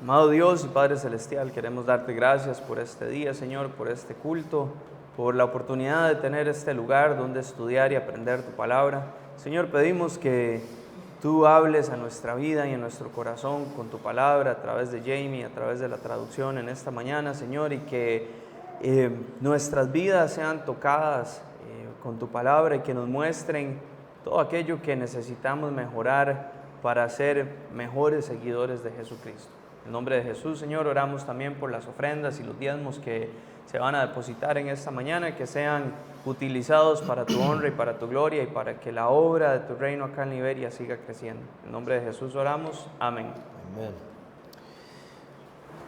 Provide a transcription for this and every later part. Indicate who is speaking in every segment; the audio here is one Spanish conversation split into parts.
Speaker 1: Amado Dios y Padre Celestial, queremos darte gracias por este día, Señor, por este culto, por la oportunidad de tener este lugar donde estudiar y aprender tu palabra. Señor, pedimos que tú hables a nuestra vida y en nuestro corazón con tu palabra a través de Jamie, a través de la traducción en esta mañana, Señor, y que nuestras vidas sean tocadas con tu palabra y que nos muestren todo aquello que necesitamos mejorar para ser mejores seguidores de Jesucristo. En nombre de Jesús, Señor, oramos también por las ofrendas y los diezmos que se van a depositar en esta mañana, que sean utilizados para tu honra y para tu gloria y para que la obra de tu reino acá en Liberia siga creciendo. En nombre de Jesús oramos. Amén.
Speaker 2: Amen.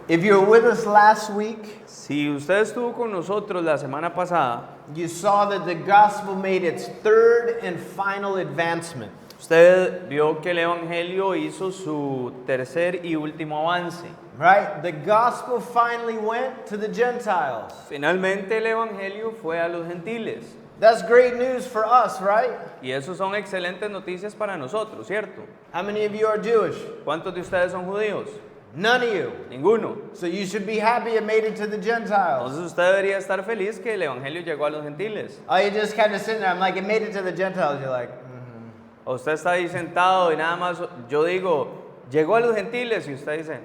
Speaker 2: If you were with us last week,
Speaker 1: Si usted estuvo con nosotros la semana pasada,
Speaker 2: you saw that the gospel made its third and final advancement.
Speaker 1: usted vio que el Evangelio hizo su tercer y último avance.
Speaker 2: Right? The gospel finally went to the Gentiles.
Speaker 1: Finalmente el Evangelio fue a los gentiles.
Speaker 2: That's great news for us, right?
Speaker 1: Y eso son excelentes noticias para nosotros, ¿cierto?
Speaker 2: How many of you are Jewish?
Speaker 1: ¿Cuántos de ustedes son judíos?
Speaker 2: None of you.
Speaker 1: Ninguno.
Speaker 2: So you should be happy it made it to the Gentiles.
Speaker 1: Entonces usted debería estar feliz que el Evangelio llegó a los gentiles.
Speaker 2: Oh, you just kind of sitting there. I'm like, it made it to the Gentiles. You're like,
Speaker 1: O usted está ahí sentado y nada más, yo digo, llegó a los gentiles y usted dice,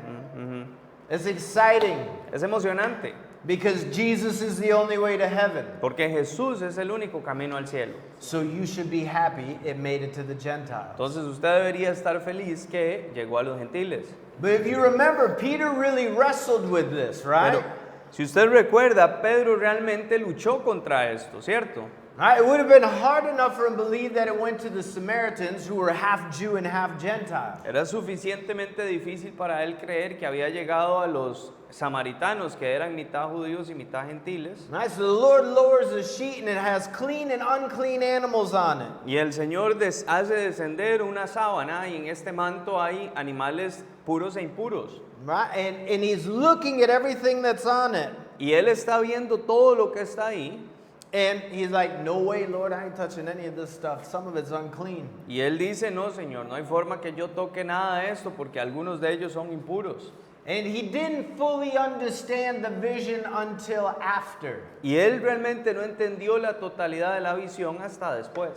Speaker 2: It's exciting
Speaker 1: es emocionante,
Speaker 2: because Jesus is the only way to heaven.
Speaker 1: porque Jesús es el único camino al cielo.
Speaker 2: So you should be happy it made it to the Gentiles.
Speaker 1: Entonces usted debería estar feliz que llegó a los gentiles.
Speaker 2: But if you remember, Peter really wrestled with this, right?
Speaker 1: Pero si usted recuerda, Pedro realmente luchó contra esto, ¿cierto?
Speaker 2: Right? It would have been hard enough for him to believe that it went to the Samaritans who were half Jew and half Gentile.
Speaker 1: Era suficientemente difícil para él creer que había llegado a los samaritanos, que eran mitad judíos y mitad gentiles.
Speaker 2: Right? So the Lord lowers the sheet and it has clean and unclean animals on it.
Speaker 1: Y el Señor hace descender una sábana y en este manto hay animales puros e impuros.
Speaker 2: Right? And he's looking at everything that's on it.
Speaker 1: Y él está viendo todo lo que está ahí.
Speaker 2: And he's like, no way, Lord, I ain't touching any of this stuff. Some of it's unclean.
Speaker 1: Y él dice, no, Señor, no hay forma que yo toque nada de esto porque algunos de ellos son impuros.
Speaker 2: And he didn't fully understand the vision until after.
Speaker 1: Y él realmente no entendió la totalidad de la visión hasta después.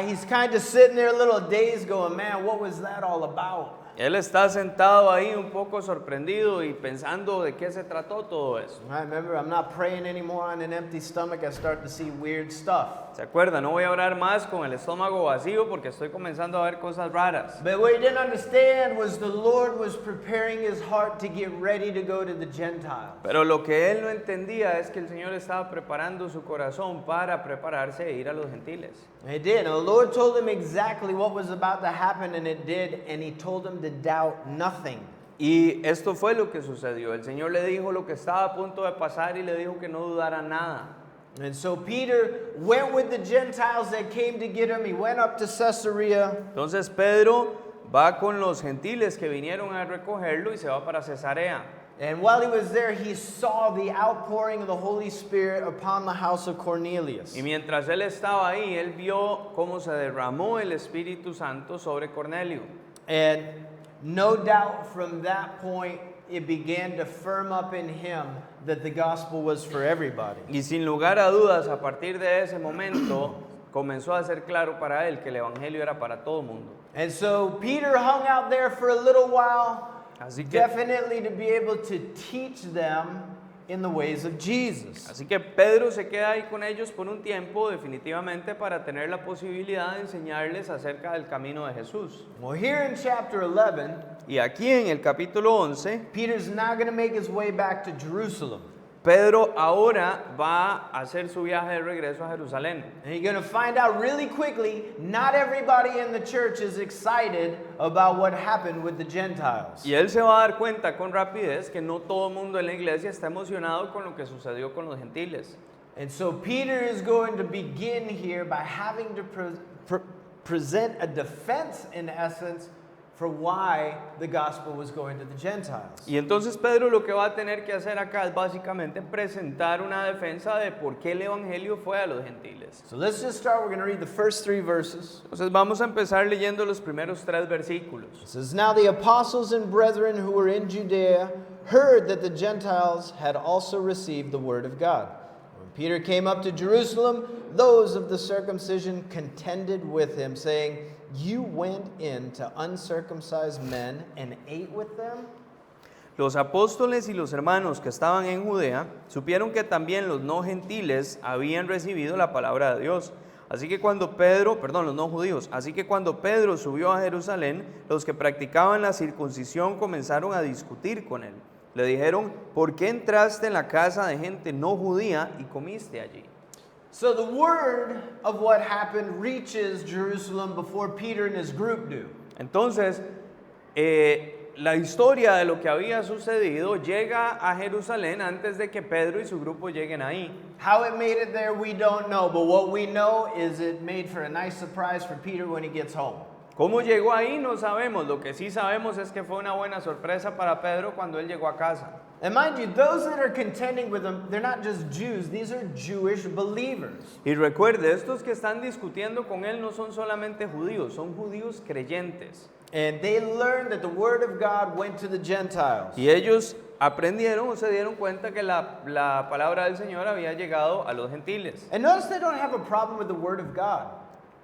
Speaker 2: He's kind of sitting there a little dazed going, man, what was that all about?
Speaker 1: Él está sentado ahí un poco sorprendido y pensando de qué se trató todo eso.
Speaker 2: I remember, I'm not praying anymore on an empty stomach. I start to see weird stuff.
Speaker 1: ¿Se acuerda? No voy a orar más con el estómago vacío porque estoy comenzando a ver cosas raras.
Speaker 2: But what he didn't understand was the Lord was preparing his heart to get ready to go to the Gentiles.
Speaker 1: Pero lo que él no entendía es que el Señor estaba preparando su corazón para prepararse e ir a los gentiles.
Speaker 2: And it did. And the Lord told him exactly what was about to happen, and it did. And he told him to doubt nothing.
Speaker 1: Y esto fue lo que sucedió. El Señor le dijo lo que estaba a punto de pasar y le dijo que no dudara nada.
Speaker 2: And so Peter went with the Gentiles that came to get him. He went up to Caesarea.
Speaker 1: Entonces Pedro va con los gentiles que vinieron a recogerlo y se va para Cesarea.
Speaker 2: And while he was there, he saw the outpouring of the Holy Spirit upon the house of Cornelius.
Speaker 1: Y mientras él estaba ahí, él vio cómo se derramó el Espíritu Santo sobre Cornelio.
Speaker 2: And no doubt from that point, it began to firm up in him that the gospel was for everybody.
Speaker 1: Y sin lugar a dudas, a partir de ese momento, comenzó a ser claro para él que el Evangelio era para todo el mundo.
Speaker 2: And so Peter hung out there for a little while,
Speaker 1: Así que,
Speaker 2: definitely to be able to teach them in the ways of Jesus.
Speaker 1: así que Pedro se queda ahí con ellos por un tiempo, definitivamente para tener la posibilidad de enseñarles acerca del camino de Jesús.
Speaker 2: Well, here in chapter 11,
Speaker 1: Y aquí en el capítulo 11,
Speaker 2: Peter's now going to make his way back to Jerusalem.
Speaker 1: Pedro ahora va a hacer su viaje de regreso a Jerusalén.
Speaker 2: And you're going to find out really quickly, not everybody in the church is excited about what happened with the Gentiles.
Speaker 1: Y él se va a dar cuenta con rapidez que no todo el mundo en la iglesia está emocionado con lo que sucedió con los gentiles.
Speaker 2: And so Peter is going to begin here by having to present a defense, in essence, for why the gospel was going to the Gentiles.
Speaker 1: Y entonces Pedro lo que va a tener que hacer acá es básicamente presentar una defensa de por qué el evangelio fue a los gentiles.
Speaker 2: So let's just start. We're going to read the first 3 verses.
Speaker 1: Entonces vamos a empezar leyendo los primeros 3 versículos.
Speaker 2: It says, Now the apostles and brethren who were in Judea heard that the Gentiles had also received the word of God. When Peter came up to Jerusalem, those of the circumcision contended with him, saying, You went in to uncircumcised men and ate with them?
Speaker 1: Los apóstoles y los hermanos que estaban en Judea supieron que también los no gentiles habían recibido la palabra de Dios. Así que cuando los no judíos, así que cuando Pedro subió a Jerusalén, los que practicaban la circuncisión comenzaron a discutir con él. Le dijeron, ¿por qué entraste en la casa de gente no judía y comiste allí?
Speaker 2: So the word of what happened reaches Jerusalem before Peter and his group do.
Speaker 1: Entonces, la historia de lo que había sucedido llega a Jerusalén antes de que Pedro y su grupo lleguen ahí.
Speaker 2: How it made it there, we don't know. But what we know is it made for a nice surprise for Peter when he gets home.
Speaker 1: ¿Cómo llegó ahí? No sabemos. Lo que sí sabemos es que fue una buena sorpresa para Pedro cuando él llegó a casa.
Speaker 2: And mind you, those that are contending with him, they're not just Jews, these are Jewish believers.
Speaker 1: Y recuerde, estos que están discutiendo con él no son solamente judíos, son judíos creyentes.
Speaker 2: And they learned that the word of God went to the Gentiles.
Speaker 1: Y ellos aprendieron o se dieron cuenta que la palabra del Señor había llegado a los gentiles.
Speaker 2: And notice they don't have a problem with the word of God.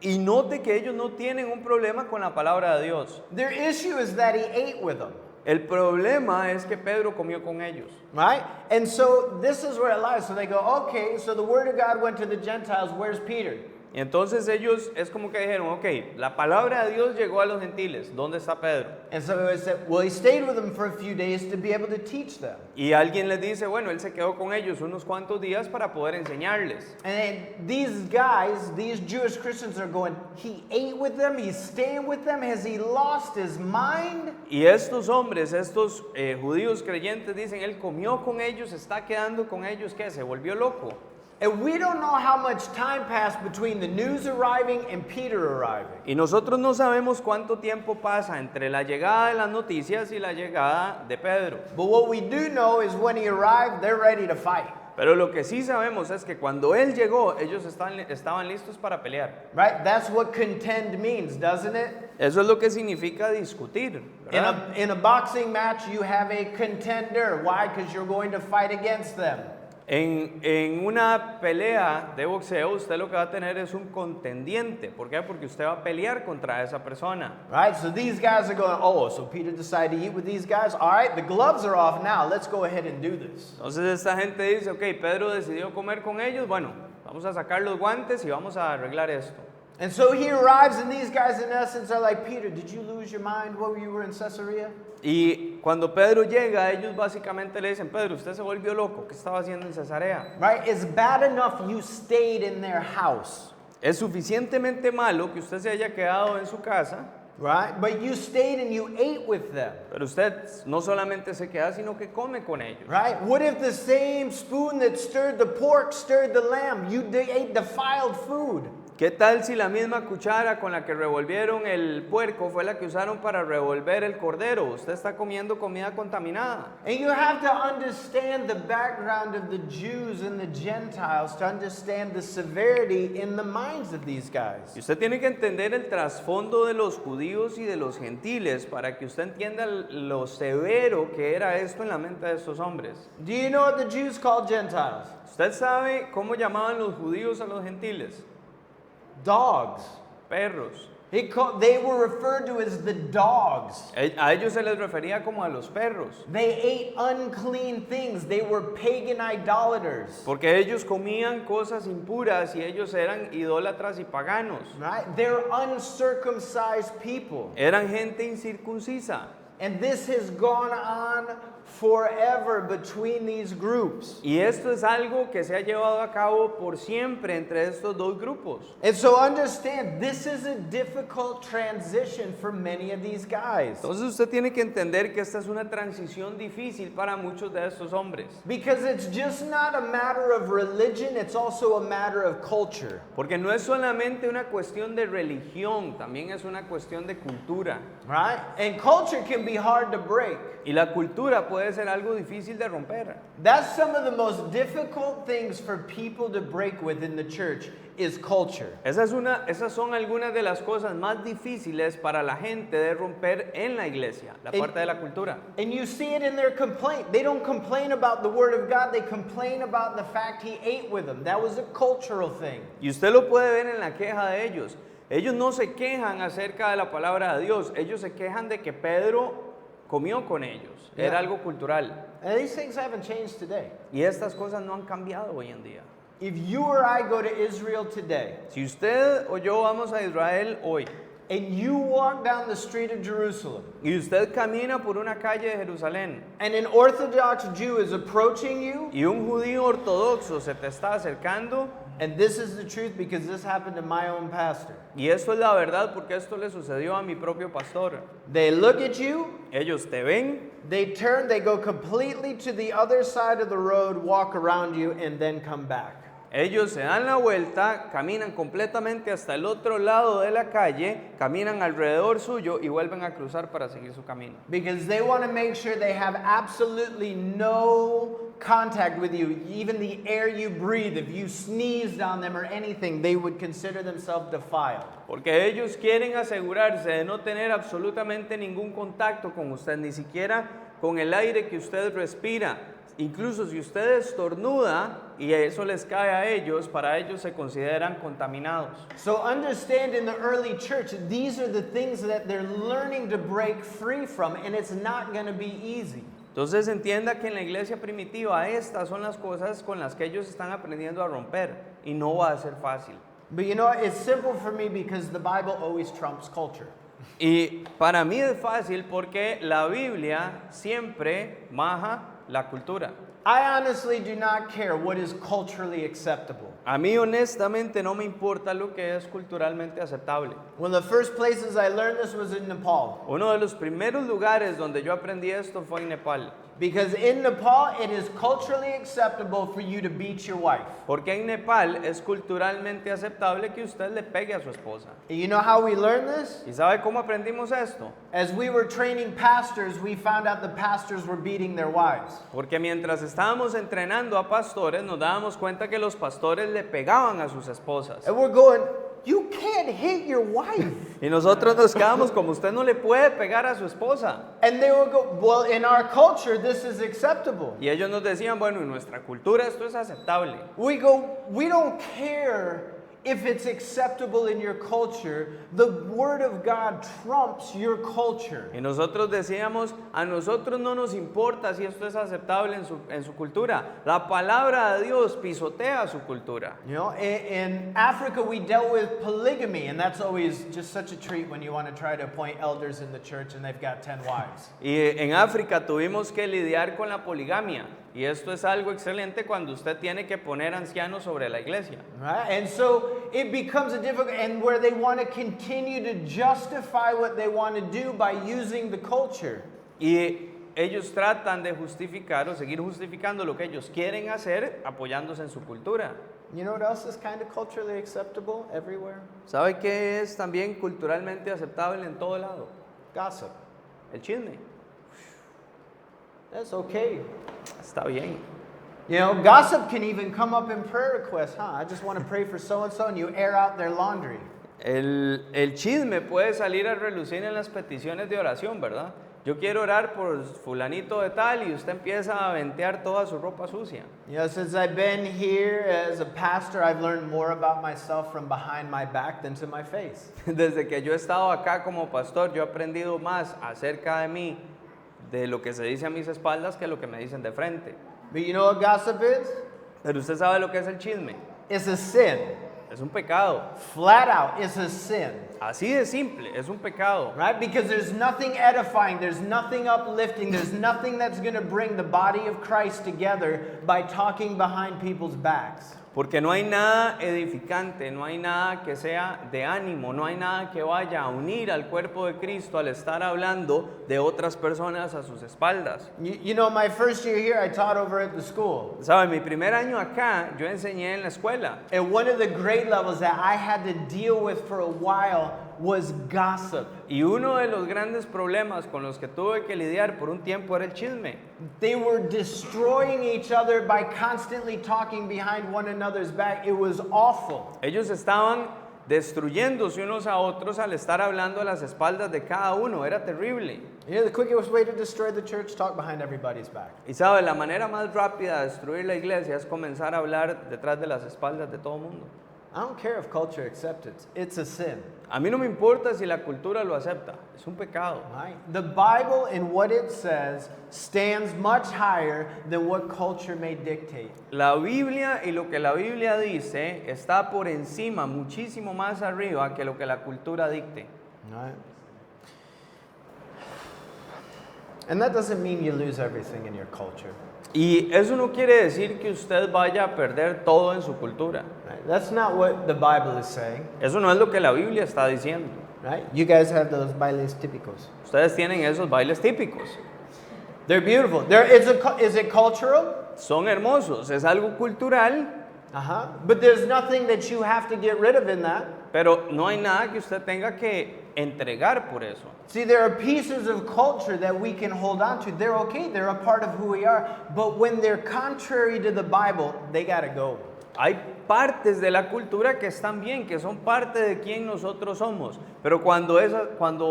Speaker 1: Y note que ellos no tienen un problema con la palabra de Dios.
Speaker 2: Their issue is that he ate with them.
Speaker 1: El problema es que Pedro comió con ellos.
Speaker 2: Right? And so this is where it lies. So they go, okay, so the word of God went to the Gentiles. Where's Peter?
Speaker 1: Y entonces ellos es como que dijeron, ok, la palabra de Dios llegó a los gentiles, ¿dónde está Pedro?
Speaker 2: And so it said, well, he stayed with them for a few days to be able to teach them.
Speaker 1: Y alguien les dice, bueno, él se quedó con ellos unos cuantos días para poder enseñarles.
Speaker 2: And then these guys, these Jewish Christians are going, he ate with them, he's staying with them, has he lost his mind?
Speaker 1: Y estos hombres, estos judíos creyentes dicen, él comió con ellos, está quedando con ellos, ¿qué? ¿Se volvió loco?
Speaker 2: And we don't know how much time passed between the news arriving and Peter arriving.
Speaker 1: Y nosotros no sabemos cuánto tiempo pasa entre la llegada de las noticias y la llegada de Pedro.
Speaker 2: But what we do know is when he arrived, they're ready to fight.
Speaker 1: Pero lo que sí sabemos es que cuando él llegó, ellos estaban listos para pelear.
Speaker 2: Right? That's what contend means, doesn't it?
Speaker 1: Eso es lo que significa discutir, ¿verdad?
Speaker 2: In a boxing match, you have a contender. Why? Because you're going to fight against them.
Speaker 1: En una pelea de boxeo, usted lo que va a tener es un contendiente. ¿Por qué? Porque usted va a pelear contra esa persona.
Speaker 2: Right? So these guys are going, oh, so Peter decided to eat with these guys? All right, the gloves are off now. Let's go ahead and do this.
Speaker 1: Entonces esta gente dice, ok, Pedro decidió comer con ellos. Bueno, vamos a sacar los guantes y vamos a arreglar esto.
Speaker 2: And so he arrives, and these guys, in essence, are like, Peter, did you lose your mind while you were in Caesarea?
Speaker 1: Y cuando Pedro llega, ellos básicamente le dicen, Pedro, usted se volvió loco, ¿qué estaba haciendo en Cesarea?
Speaker 2: Right? It's bad enough you stayed in their house.
Speaker 1: Es suficientemente malo que usted se haya quedado en su casa,
Speaker 2: Right? But you stayed and you ate with them.
Speaker 1: pero usted no solamente se queda, sino que come con ellos.
Speaker 2: Right? What if the same spoon that stirred the pork stirred the lamb? You ate defiled food.
Speaker 1: ¿Qué tal si la misma cuchara con la que revolvieron el puerco fue la que usaron para revolver el cordero? Usted está comiendo comida contaminada.
Speaker 2: And you have to understand the background of the Jews and the Gentiles to understand the severity in the minds of these guys.
Speaker 1: Y usted tiene que entender el trasfondo de los judíos y de los gentiles para que usted entienda lo severo que era esto en la mente de estos hombres.
Speaker 2: Do you know what the Jews called Gentiles?
Speaker 1: ¿Usted sabe cómo llamaban los judíos a los gentiles?
Speaker 2: Dogs.
Speaker 1: Perros.
Speaker 2: They were referred to as the dogs.
Speaker 1: A ellos se les refería como a los perros.
Speaker 2: They ate unclean things. They were pagan idolaters.
Speaker 1: Porque ellos comían cosas impuras y ellos eran idólatras y paganos.
Speaker 2: Right? They're uncircumcised people.
Speaker 1: Eran gente incircuncisa.
Speaker 2: And this has gone on forever between these groups.
Speaker 1: Y esto es algo que se ha llevado a cabo por siempre entre estos dos grupos.
Speaker 2: And so understand, this is a difficult transition for many of these guys.
Speaker 1: Entonces usted tiene que entender que esta es una transición difícil para muchos de estos hombres.
Speaker 2: Because it's just not a matter of religion, it's also a matter of culture.
Speaker 1: Porque no es solamente una cuestión de religión, también es una cuestión de cultura.
Speaker 2: Right? And culture can be hard to break.
Speaker 1: Y la cultura puede ser algo difícil de romper.
Speaker 2: That's some of the most difficult things for people to break with in the church is culture.
Speaker 1: Esas son algunas de las cosas más difíciles para la gente de romper en la iglesia, la parte de la cultura.
Speaker 2: And you see it in their complaint. They don't complain about the word of God, they complain about the fact he ate with them. That was a cultural thing.
Speaker 1: Y usted lo puede ver en la queja de ellos. Ellos no se quejan acerca de la palabra de Dios, ellos se quejan de que Pedro comió con ellos. Era algo cultural.
Speaker 2: And these things haven't changed today.
Speaker 1: Y estas cosas no han cambiado hoy en día.
Speaker 2: If you or I go to Israel today,
Speaker 1: Si usted o yo vamos a Israel hoy
Speaker 2: and you walk down the street of Jerusalem,
Speaker 1: y usted camina por una calle de Jerusalén
Speaker 2: and an Orthodox Jew is approaching you,
Speaker 1: y un judío ortodoxo se te está acercando,
Speaker 2: and this is the truth because this happened to my own pastor.
Speaker 1: y esto es la verdad porque esto le sucedió a mi propio pastor.
Speaker 2: They look at you,
Speaker 1: Ellos te ven,
Speaker 2: they turn, they go completely to the other side of the road, walk around you, and then come back.
Speaker 1: ellos se dan la vuelta, caminan completamente hasta el otro lado de la calle, caminan alrededor suyo y vuelven a cruzar para seguir su camino.
Speaker 2: Because they want to make sure they have absolutely no contact with you. Even the air you breathe, if you sneezed on them or anything, they would consider themselves defiled.
Speaker 1: Porque ellos quieren asegurarse de no tener absolutamente ningún contacto con usted, ni siquiera con el aire que usted respira. Incluso si usted estornuda y eso les cae a ellos, para ellos se consideran contaminados.
Speaker 2: So understand, in the early church, these are the things that they're learning to break free from, and it's not going to be easy.
Speaker 1: Entonces entienda que en la iglesia primitiva estas son las cosas con las que ellos están aprendiendo a romper y no va a ser fácil.
Speaker 2: But you know, it's simple for me because the Bible always trumps culture.
Speaker 1: Y para mí es fácil porque la Biblia siempre maja la cultura.
Speaker 2: I honestly do not care what is culturally acceptable.
Speaker 1: A mí honestamente no me importa lo que es culturalmente aceptable.
Speaker 2: One of the first places I learned this was in Nepal.
Speaker 1: Uno de los primeros lugares donde yo aprendí esto fue en Nepal.
Speaker 2: Because in Nepal, it is culturally acceptable for you to beat your wife.
Speaker 1: Porque en Nepal es culturalmente aceptable que usted le pegue a su esposa.
Speaker 2: And you know how we learned this?
Speaker 1: ¿Y sabe cómo aprendimos esto?
Speaker 2: As we were training pastors, we found out the pastors were beating their wives.
Speaker 1: Porque mientras estábamos entrenando a pastores, nos dábamos cuenta que los pastores le pegaban a sus esposas.
Speaker 2: And we're going, you can't hit your wife.
Speaker 1: Y nosotros nos quedamos como usted no le puede pegar a su esposa.
Speaker 2: And they would go, well, in our culture, this is acceptable.
Speaker 1: Y ellos nos decían, bueno, en nuestra cultura esto es aceptable.
Speaker 2: We go, we don't care if it's acceptable in your culture. The Word of God trumps your culture.
Speaker 1: Y nosotros decíamos, a nosotros no nos importa si esto es aceptable en su cultura. La palabra de Dios pisotea su cultura.
Speaker 2: You know, in Africa, we dealt with polygamy, and that's always just such a treat when you want to try to appoint elders in the church and they've got 10 wives.
Speaker 1: Y en África tuvimos que lidiar con la poligamia. Y esto es algo excelente cuando usted tiene que poner ancianos sobre la iglesia.
Speaker 2: Right? And so it becomes a difficult, and where they want to continue to justify what they want to do by using the culture.
Speaker 1: Y ellos tratan de justificar o seguir justificando lo que ellos quieren hacer apoyándose en su cultura.
Speaker 2: You know what else is kind of culturally acceptable everywhere?
Speaker 1: ¿Sabe qué es también culturalmente aceptable en todo lado?
Speaker 2: Gossip.
Speaker 1: El chisme.
Speaker 2: That's okay.
Speaker 1: Está bien.
Speaker 2: You know, gossip can even come up in prayer requests, huh? I just want to pray for so-and-so, and you air out their laundry.
Speaker 1: El chisme puede salir a relucir en las peticiones de oración, ¿verdad? Yo quiero orar por fulanito de tal y usted empieza a ventear toda su ropa sucia.
Speaker 2: You know, since I've been here as a pastor, I've learned more about myself from behind my back than to my face.
Speaker 1: Desde que yo he estado acá como pastor, yo he aprendido más acerca de mí, de lo que se dice a mis espaldas, que lo que me dicen de frente.
Speaker 2: But you know what gossip is?
Speaker 1: Pero usted sabe lo que es el chisme.
Speaker 2: It's a sin.
Speaker 1: Es un pecado.
Speaker 2: Flat out, it's a sin.
Speaker 1: Así de simple, es un pecado.
Speaker 2: Right? Because there's nothing edifying, there's nothing uplifting, there's nothing that's going to bring the body of Christ together by talking behind people's backs.
Speaker 1: Porque no hay nada edificante, no hay nada que sea de ánimo, no hay nada que vaya a unir al cuerpo de Cristo al estar hablando de otras personas a sus espaldas.
Speaker 2: You know, my first year here, I taught over at the school.
Speaker 1: ¿Sabe? Mi primer año acá, yo enseñé en la escuela.
Speaker 2: And one of the grade levels that I had to deal with for a while was gossip.
Speaker 1: Y uno de los grandes problemas con los que tuve que lidiar por un tiempo era el chisme.
Speaker 2: They were destroying each other by constantly talking behind one another's back. It was awful.
Speaker 1: Ellos estaban destruyéndose unos a otros al estar hablando a las espaldas de cada uno. Era terrible.
Speaker 2: You know, the quickest way to destroy the church, talk behind everybody's back.
Speaker 1: Y sabe, la manera más rápida de destruir la iglesia es comenzar a hablar detrás de las espaldas de todo el mundo.
Speaker 2: I don't care if culture accepts it. It's a sin.
Speaker 1: A mí no me importa si la cultura lo acepta, es un pecado.
Speaker 2: Right? The Bible and what it says stands much higher than what culture may dictate.
Speaker 1: La Biblia y lo que la Biblia dice está por encima, muchísimo más arriba que lo que la cultura dicte.
Speaker 2: Right? And that doesn't mean you lose everything in your culture.
Speaker 1: Y eso no quiere decir que usted vaya a perder todo en su cultura.
Speaker 2: Right? That's not what the Bible is saying.
Speaker 1: Eso no es lo que la Biblia está diciendo.
Speaker 2: Right? You guys have those bailes típicos.
Speaker 1: Ustedes tienen esos bailes típicos.
Speaker 2: They're beautiful. Is it cultural?
Speaker 1: Son hermosos, es algo cultural,
Speaker 2: Uh-huh. But there's nothing that you have to get rid of in that.
Speaker 1: pero no hay nada que usted tenga que entregar por eso.
Speaker 2: See, there are pieces of culture that we can hold on to. They're okay, they're a part of who we are. But when they're contrary to the Bible, they got to go.
Speaker 1: Hay partes de la cultura que están bien, que son parte de quien nosotros somos, pero cuando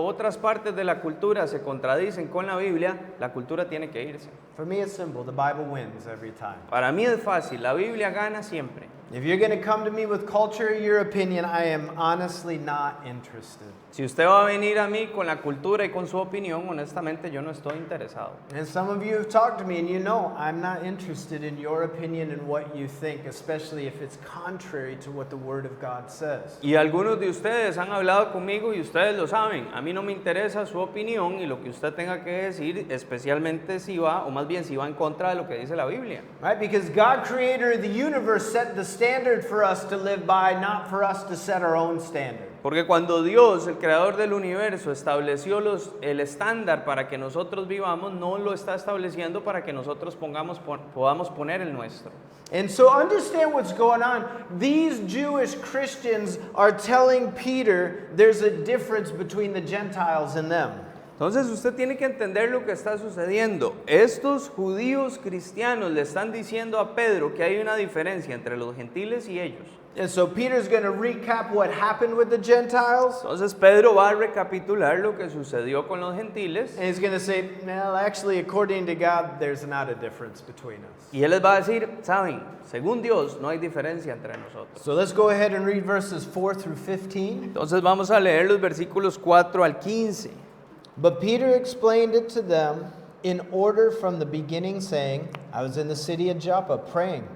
Speaker 1: otras partes de la cultura se contradicen con la Biblia, la cultura tiene que irse.
Speaker 2: For me, it's simple. The Bible wins every time.
Speaker 1: Para mí es fácil, la Biblia gana siempre.
Speaker 2: If you're going to come to me with culture, your opinion, I am honestly not interested.
Speaker 1: Si usted va a venir a mí con la cultura y con su opinión, honestamente yo no estoy interesado.
Speaker 2: And some of you have talked to me and you know I'm not interested in your opinion and what you think, especially if it's contrary to what the Word of God says.
Speaker 1: Y algunos de ustedes han hablado conmigo y ustedes lo saben. A mí no me interesa su opinión y lo que usted tenga que decir, especialmente si va, o más bien si va en contra de lo que dice la Biblia.
Speaker 2: Right? Because God, creator of the universe, set the standard for us to live by, not for us to set our own standard.
Speaker 1: Porque cuando Dios, el creador del universo, estableció el estándar para que nosotros vivamos, no lo está estableciendo para que nosotros podamos poner el nuestro.
Speaker 2: And so understand what's going on. These Jewish Christians are telling Peter there's a difference between the Gentiles and them.
Speaker 1: Entonces usted tiene que entender lo que está sucediendo. Estos judíos cristianos le están diciendo a Pedro que hay una diferencia entre los gentiles y ellos.
Speaker 2: And so Peter's going to recap what happened with the Gentiles.
Speaker 1: Entonces Pedro va a recapitular lo que sucedió con los gentiles.
Speaker 2: And he's going to say, well, actually, according to God, there's not a difference between us.
Speaker 1: Y él les va a decir, saben, según Dios no hay diferencia entre nosotros.
Speaker 2: So let's go ahead and read verses 4 through 15.
Speaker 1: Entonces vamos a leer los versículos 4 al 15.
Speaker 2: But Peter explained it to them in order from the beginning, saying, I was in the city of Joppa praying,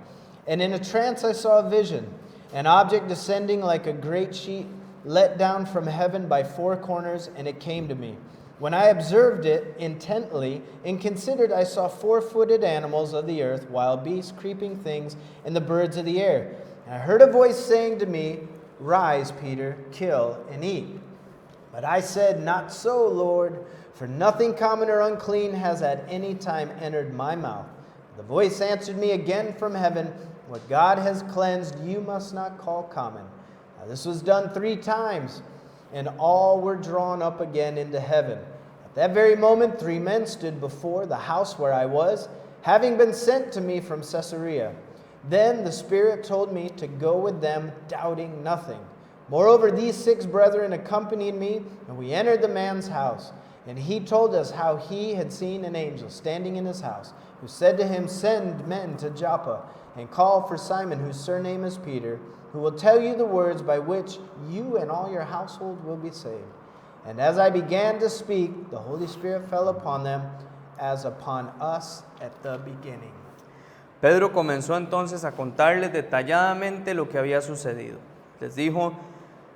Speaker 2: and in a trance I saw a vision, an object descending like a great sheet, let down from heaven by four corners, and it came to me. When I observed it intently and considered, I saw four-footed animals of the earth, wild beasts, creeping things, and the birds of the air. And I heard a voice saying to me, Rise, Peter, kill and eat. But I said, Not so, Lord, for nothing common or unclean has at any time entered my mouth. The voice answered me again from heaven, What God has cleansed, you must not call common. Now, this was done 3 times, and all were drawn up again into heaven. At that very moment, 3 men stood before the house where I was, having been sent to me from Caesarea. Then the Spirit told me to go with them, doubting nothing. Moreover, these 6 brethren accompanied me, and we entered the man's house. And he told us how he had seen an angel standing in his house, who said to him, Send men to Joppa, and call for Simon, whose surname is Peter, who will tell you the words by which you and all your household will be saved. And as I began to speak, the Holy Spirit fell upon them, as upon us at the beginning.
Speaker 1: Pedro comenzó entonces a contarles detalladamente lo que había sucedido. Les dijo: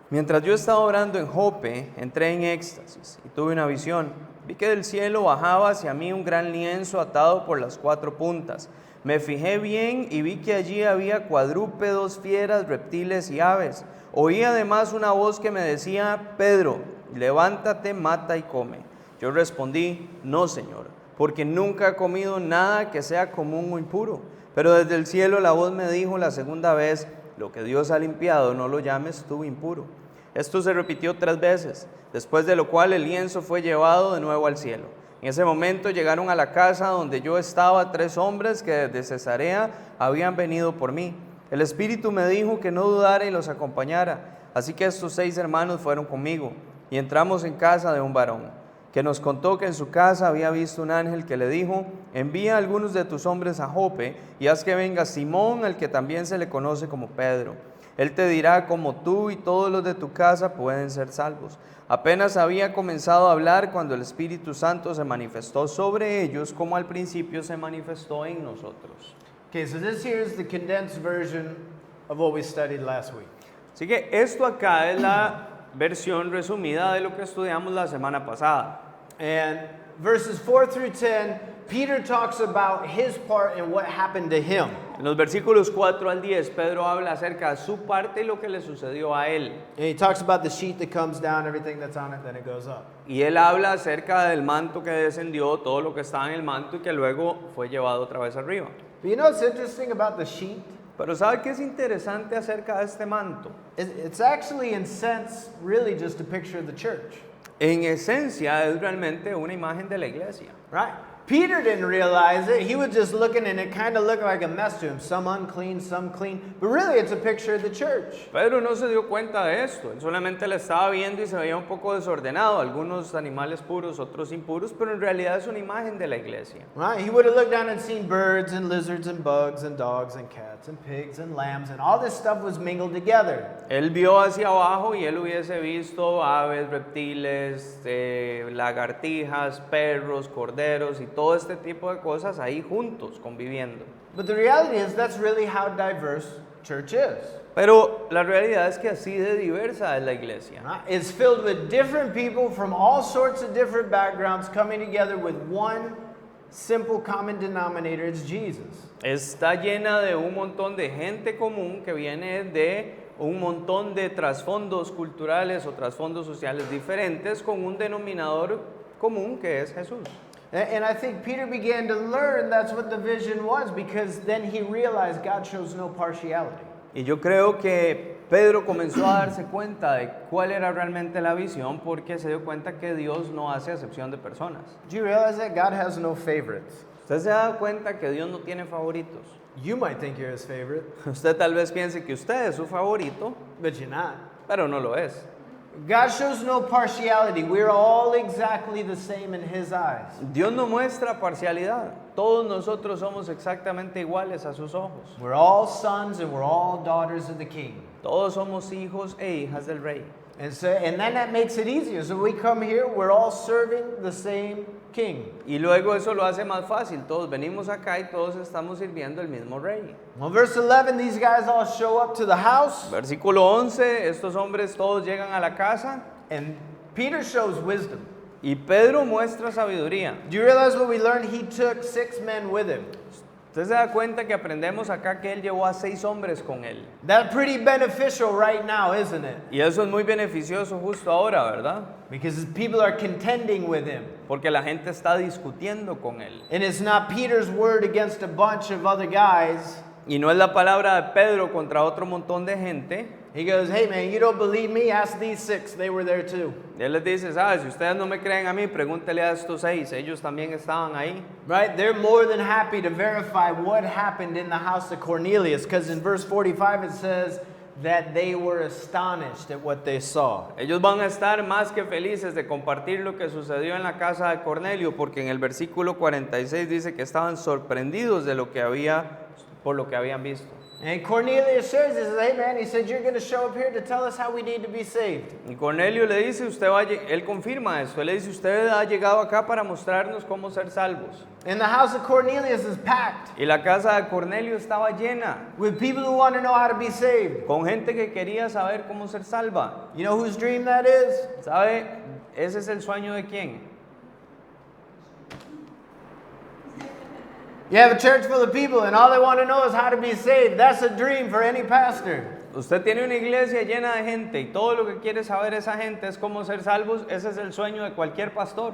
Speaker 1: mientras yo estaba orando en Jope, entré en éxtasis y tuve una visión. Vi que del cielo bajaba hacia mí un gran lienzo atado por las 4 puntas. Me fijé bien y vi que allí había cuadrúpedos, fieras, reptiles y aves. Oí además una voz que me decía: Pedro, levántate, mata y come. Yo respondí: no, Señor, porque nunca he comido nada que sea común o impuro. Pero desde el cielo la voz me dijo la segunda vez: lo que Dios ha limpiado, no lo llames tú impuro. Esto se repitió 3 veces, después de lo cual el lienzo fue llevado de nuevo al cielo. En ese momento llegaron a la casa donde yo estaba 3 hombres que desde Cesarea habían venido por mí. El Espíritu me dijo que no dudara y los acompañara. Así que estos 6 hermanos fueron conmigo y entramos en casa de un varón, que nos contó que en su casa había visto un ángel que le dijo: envía a algunos de tus hombres a Jope y haz que venga Simón, al que también se le conoce como Pedro. Él te dirá cómo tú y todos los de tu casa pueden ser salvos. Apenas había comenzado a hablar cuando el Espíritu Santo se manifestó sobre ellos, como al principio se manifestó en nosotros.
Speaker 2: Okay, so this here is the condensed version of what we studied last week.
Speaker 1: Así que esto acá es la versión resumida de lo que estudiamos la semana pasada.
Speaker 2: And verses 4 through 10, Peter talks about his part and what happened to him.
Speaker 1: En los versículos 4 al 10, Pedro habla acerca de su parte y lo que le sucedió a él.
Speaker 2: And he talks about the sheet that comes down, everything that's on it, then it goes up.
Speaker 1: Y él habla acerca del manto que descendió, todo lo que estaba en el manto y que luego fue llevado otra vez arriba.
Speaker 2: But you know what's interesting about the sheet?
Speaker 1: Pero ¿sabe qué es interesante acerca de este manto?
Speaker 2: It's actually, in sense, really just a picture of the church.
Speaker 1: En esencia es realmente una imagen de la iglesia.
Speaker 2: Right? Peter didn't realize it. He was just looking and it kind of looked like a mess to him. Some unclean, some clean. But really it's a picture of the church.
Speaker 1: Pedro no se dio cuenta de esto. Él solamente la estaba viendo y se veía un poco desordenado. Algunos animales puros, otros impuros, pero en realidad es una imagen de la iglesia.
Speaker 2: Right? He would have looked down and seen birds and lizards and bugs and dogs and cats and pigs and lambs and all this stuff was mingled together.
Speaker 1: Él vio hacia abajo y él hubiese visto aves, reptiles, lagartijas, perros, corderos y todo este tipo de cosas ahí juntos, conviviendo.
Speaker 2: But the reality is that's really how diverse church is.
Speaker 1: Pero la realidad es que así de diversa es la iglesia.
Speaker 2: Right? It's filled with different people from all sorts of different backgrounds coming together with one simple common denominator. It's Jesus.
Speaker 1: Está llena de un montón de gente común que viene de un montón de trasfondos culturales o trasfondos sociales diferentes con un denominador común que es Jesús.
Speaker 2: And I think Peter began to learn that's what the vision was, because then he realized God shows no partiality.
Speaker 1: Y yo creo que Pedro comenzó a darse cuenta de cuál era realmente la visión porque se dio cuenta que Dios no hace acepción de personas.
Speaker 2: Do you realize that God has no favorites?
Speaker 1: Usted se da cuenta que Dios no tiene favoritos.
Speaker 2: You might think you're his favorite,
Speaker 1: Usted tal vez piense que usted es su favorito,
Speaker 2: but you're not.
Speaker 1: pero no lo es.
Speaker 2: God shows no partiality. We're all exactly the same in his eyes.
Speaker 1: Dios no muestra parcialidad. Todos nosotros somos exactamente iguales a sus ojos.
Speaker 2: We're all sons and we're all daughters of the king.
Speaker 1: Todos somos hijos e hijas del rey.
Speaker 2: And then that makes it easier. So we come here, we're all serving the same king.
Speaker 1: Y luego eso lo hace más fácil. Todos venimos acá y todos estamos sirviendo el mismo rey.
Speaker 2: Well, verse 11, these guys all show up to the house.
Speaker 1: Versículo 11, estos hombres todos llegan a la casa
Speaker 2: And Peter shows wisdom.
Speaker 1: y Pedro muestra sabiduría.
Speaker 2: Do you realize what we learned? He took 6 men with him.
Speaker 1: Usted se da cuenta que aprendemos acá que él llevó a 6 hombres con él.
Speaker 2: That's pretty beneficial right now, isn't it?
Speaker 1: Y eso es muy beneficioso justo ahora, ¿verdad?
Speaker 2: Because people are contending with him.
Speaker 1: Porque la gente está discutiendo con él.
Speaker 2: And it's not Peter's word against a bunch of other guys.
Speaker 1: Y no es la palabra de Pedro contra otro montón de gente.
Speaker 2: He goes, hey man, you don't believe me? Ask these 6. They were there too.
Speaker 1: Él les dice, ¿sabes? Si ustedes no me creen a mí, pregúntele a estos 6. Ellos también estaban ahí.
Speaker 2: Right? They're more than happy to verify what happened in the house of Cornelius. Because in verse 45 it says that they were astonished at what they saw.
Speaker 1: Ellos van a estar más que felices de compartir lo que sucedió en la casa de Cornelio, porque en el versículo 46 dice que estaban sorprendidos de lo que por lo que habían visto.
Speaker 2: And Cornelius shares, he says, hey man, he said, you're going to show up here to tell us how we need to be saved.
Speaker 1: Y Cornelio le dice, él confirma esto, él le dice, usted ha llegado acá para mostrarnos cómo ser salvos.
Speaker 2: And the house of Cornelius is packed
Speaker 1: Y la casa de Cornelio estaba llena,
Speaker 2: with people who want to know how to be saved.
Speaker 1: con gente que quería saber cómo ser salva.
Speaker 2: You know whose dream that is?
Speaker 1: ¿Sabe? Ese es el sueño de quién.
Speaker 2: You have a church full of people and all they want to know is how to be saved. That's a dream for any pastor.
Speaker 1: Usted tiene una iglesia llena de gente y todo lo que quiere saber esa gente es cómo ser salvos. Ese es el sueño de cualquier pastor.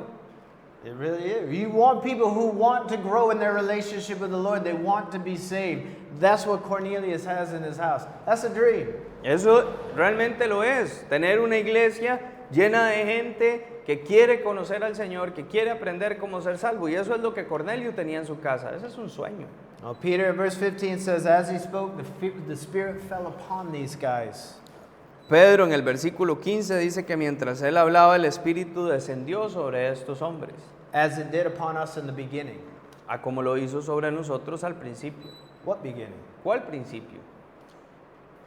Speaker 2: It really is. You want people who want to grow in their relationship with the Lord. They want to be saved. That's what Cornelius has in his house. That's a dream.
Speaker 1: Eso realmente lo es. Tener una iglesia llena de gente que quiere conocer al Señor, que quiere aprender cómo ser salvo. Y eso es lo que Cornelio tenía en su casa. Ese es un sueño.
Speaker 2: Well, Peter, verse 15 says, as he spoke, the Spirit fell upon these guys.
Speaker 1: Pedro en el versículo 15 dice que mientras él hablaba, el Espíritu descendió sobre estos hombres,
Speaker 2: As it did upon us in the beginning.
Speaker 1: a como lo hizo sobre nosotros al principio.
Speaker 2: What beginning?
Speaker 1: ¿Cuál principio?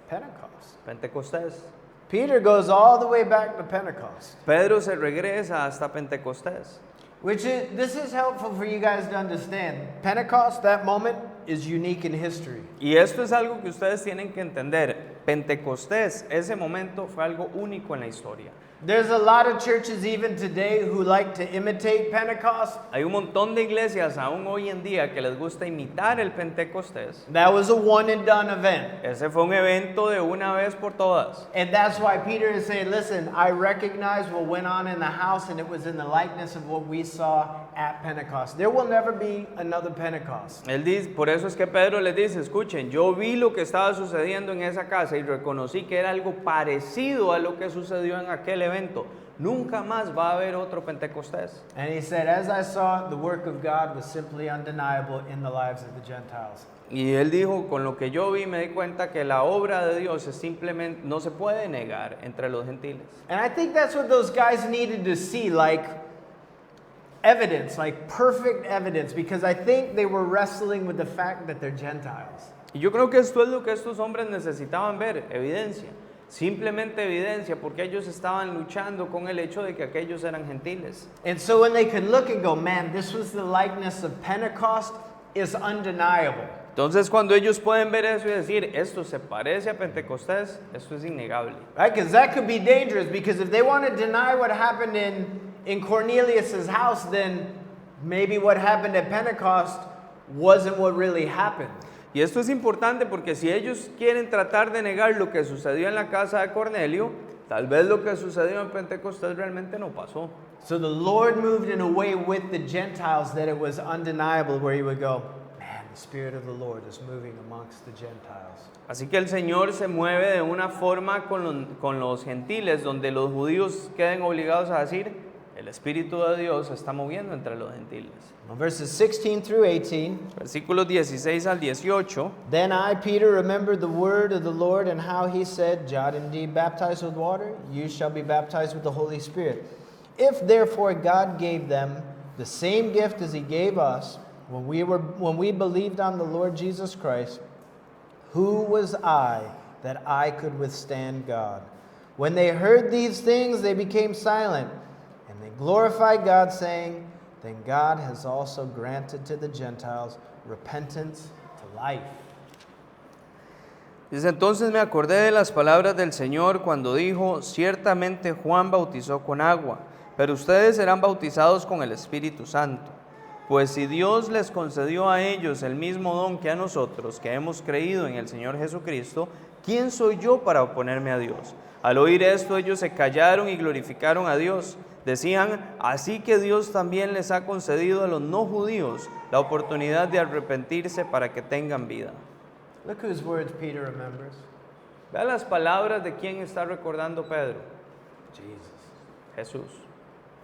Speaker 2: Pentecost.
Speaker 1: Pentecostés.
Speaker 2: Peter goes all the way back to Pentecost.
Speaker 1: Pedro se regresa hasta Pentecostés.
Speaker 2: This is helpful for you guys to understand. Pentecost, that moment, is unique in history.
Speaker 1: Y esto es algo que ustedes tienen que entender. Pentecostés, ese momento fue algo único en la historia.
Speaker 2: There's a lot of churches even today who like to imitate Pentecost.
Speaker 1: Hay un montón de iglesias aún hoy en día que les gusta imitar el Pentecostés.
Speaker 2: That was a one and done event.
Speaker 1: Ese fue un evento de una vez por todas.
Speaker 2: And that's why Peter is saying, listen, I recognize what went on in the house and it was in the likeness of what we saw at Pentecost. There will never be another Pentecost.
Speaker 1: Él dice, por eso es que Pedro les dice, escuchen, yo vi lo que estaba sucediendo en esa casa y reconocí que era algo parecido a lo que sucedió en aquel evento. Nunca más va a haber otro Pentecostés.
Speaker 2: And he said, as I saw it, the work of God was simply undeniable in the lives of the Gentiles.
Speaker 1: Y él dijo, con lo que yo vi me di cuenta que la obra de Dios es simplemente, no se puede negar entre los gentiles.
Speaker 2: And I think that's what those guys needed to see, like evidence, like perfect evidence, because I think they were wrestling with the fact that they're Gentiles.
Speaker 1: Y yo creo que esto es lo que estos hombres necesitaban ver, evidencia. Simplemente evidencia, porque ellos estaban luchando con el hecho de que aquellos eran gentiles.
Speaker 2: And so when they could look and go, man, this was the likeness of Pentecost, is undeniable.
Speaker 1: Entonces cuando ellos pueden ver eso y decir, esto se parece a Pentecostés, esto es innegable.
Speaker 2: Right? Because that could be dangerous, because if they want to deny what happened in Cornelius' house, then maybe what happened at Pentecost wasn't what really happened.
Speaker 1: Y esto es importante porque si ellos quieren tratar de negar lo que sucedió en la casa de Cornelio, tal vez lo que sucedió en Pentecostés realmente no pasó.
Speaker 2: So the Lord moved in a way with the Gentiles that it was undeniable, where he would go, man, the Spirit of the Lord is moving amongst the Gentiles.
Speaker 1: Así que el Señor se mueve de una forma con los gentiles, donde los judíos queden obligados a decir, el Espíritu de Dios se está moviendo entre los gentiles.
Speaker 2: Verses 16 through 18.
Speaker 1: Versículos 16 al 18.
Speaker 2: Then I, Peter, remembered the word of the Lord and how he said, John indeed baptized with water, you shall be baptized with the Holy Spirit. If therefore God gave them the same gift as he gave us when we believed on the Lord Jesus Christ, who was I that I could withstand God? When they heard these things, they became silent, and they glorified God, saying, then God has also granted to the Gentiles repentance to life.
Speaker 1: Dice, entonces me acordé de las palabras del Señor cuando dijo, ciertamente Juan bautizó con agua, pero ustedes serán bautizados con el Espíritu Santo. Pues si Dios les concedió a ellos el mismo don que a nosotros, que hemos creído en el Señor Jesucristo, ¿quién soy yo para oponerme a Dios? Al oír esto, ellos se callaron y glorificaron a Dios. Decían, así que Dios también les ha concedido a los no judíos la oportunidad de arrepentirse para que tengan vida.
Speaker 2: Look whose words Peter remembers.
Speaker 1: Vea las palabras de quién está recordando Pedro.
Speaker 2: Jesus.
Speaker 1: Jesús.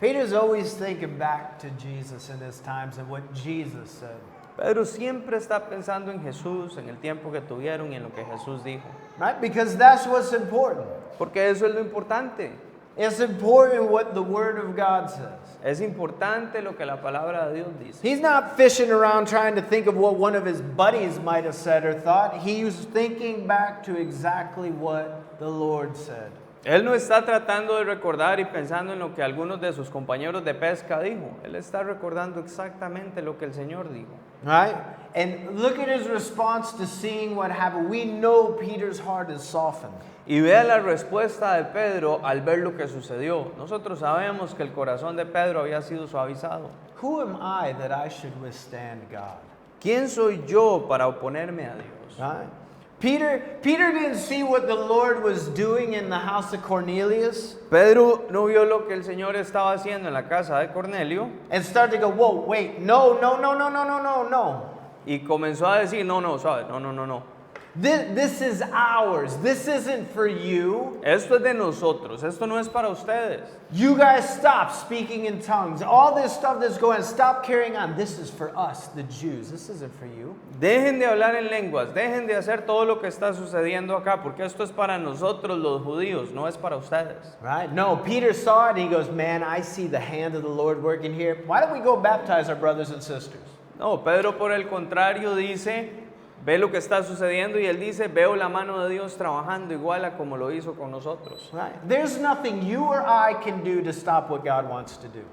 Speaker 2: Peter's always thinking back to Jesus in his times and what Jesus said.
Speaker 1: Pedro siempre está pensando en Jesús, en el tiempo que tuvieron y en lo que Jesús dijo.
Speaker 2: Right? Because that's what's important.
Speaker 1: Porque eso es lo importante.
Speaker 2: It's important what the Word of God says.
Speaker 1: Es importante lo que la palabra de Dios dice.
Speaker 2: He's not fishing around trying to think of what one of his buddies might have said or thought. He's thinking back to exactly what the Lord said.
Speaker 1: Él no está tratando de recordar y pensando en lo que algunos de sus compañeros de pesca dijo. Él está recordando exactamente lo que el Señor dijo.
Speaker 2: Right? And look at his response to seeing what happened. We know Peter's heart is softened.
Speaker 1: Y vea la respuesta de Pedro al ver lo que sucedió. Nosotros sabemos que el corazón de Pedro había sido suavizado.
Speaker 2: Who am I that I should withstand God?
Speaker 1: ¿Quién soy yo para oponerme a Dios?
Speaker 2: Right? Peter didn't see what the Lord was doing in the house of Cornelius
Speaker 1: Pedro no vio lo que el Señor estaba haciendo en la casa de Cornelio
Speaker 2: and started to go, whoa, wait, no.
Speaker 1: y comenzó a decir, no, ¿sabes? No.
Speaker 2: This is ours. This isn't for you.
Speaker 1: Esto es de nosotros, esto no es para ustedes.
Speaker 2: You guys stop speaking in tongues. All this stuff that's going on, stop carrying on. This is for us, the Jews. This isn't for you.
Speaker 1: Dejen de hablar en lenguas, dejen de hacer todo lo que está sucediendo acá, porque esto es para nosotros los judíos, no es para ustedes.
Speaker 2: Right? No, Peter saw it and he goes, man, I see the hand of the Lord working here. Why don't we go baptize our brothers and sisters?
Speaker 1: No, Pedro por el contrario dice, ve lo que está sucediendo y él dice, veo la mano de Dios trabajando igual a como lo hizo con nosotros.
Speaker 2: Right? There's nothing you or I can do to stop what God wants to do.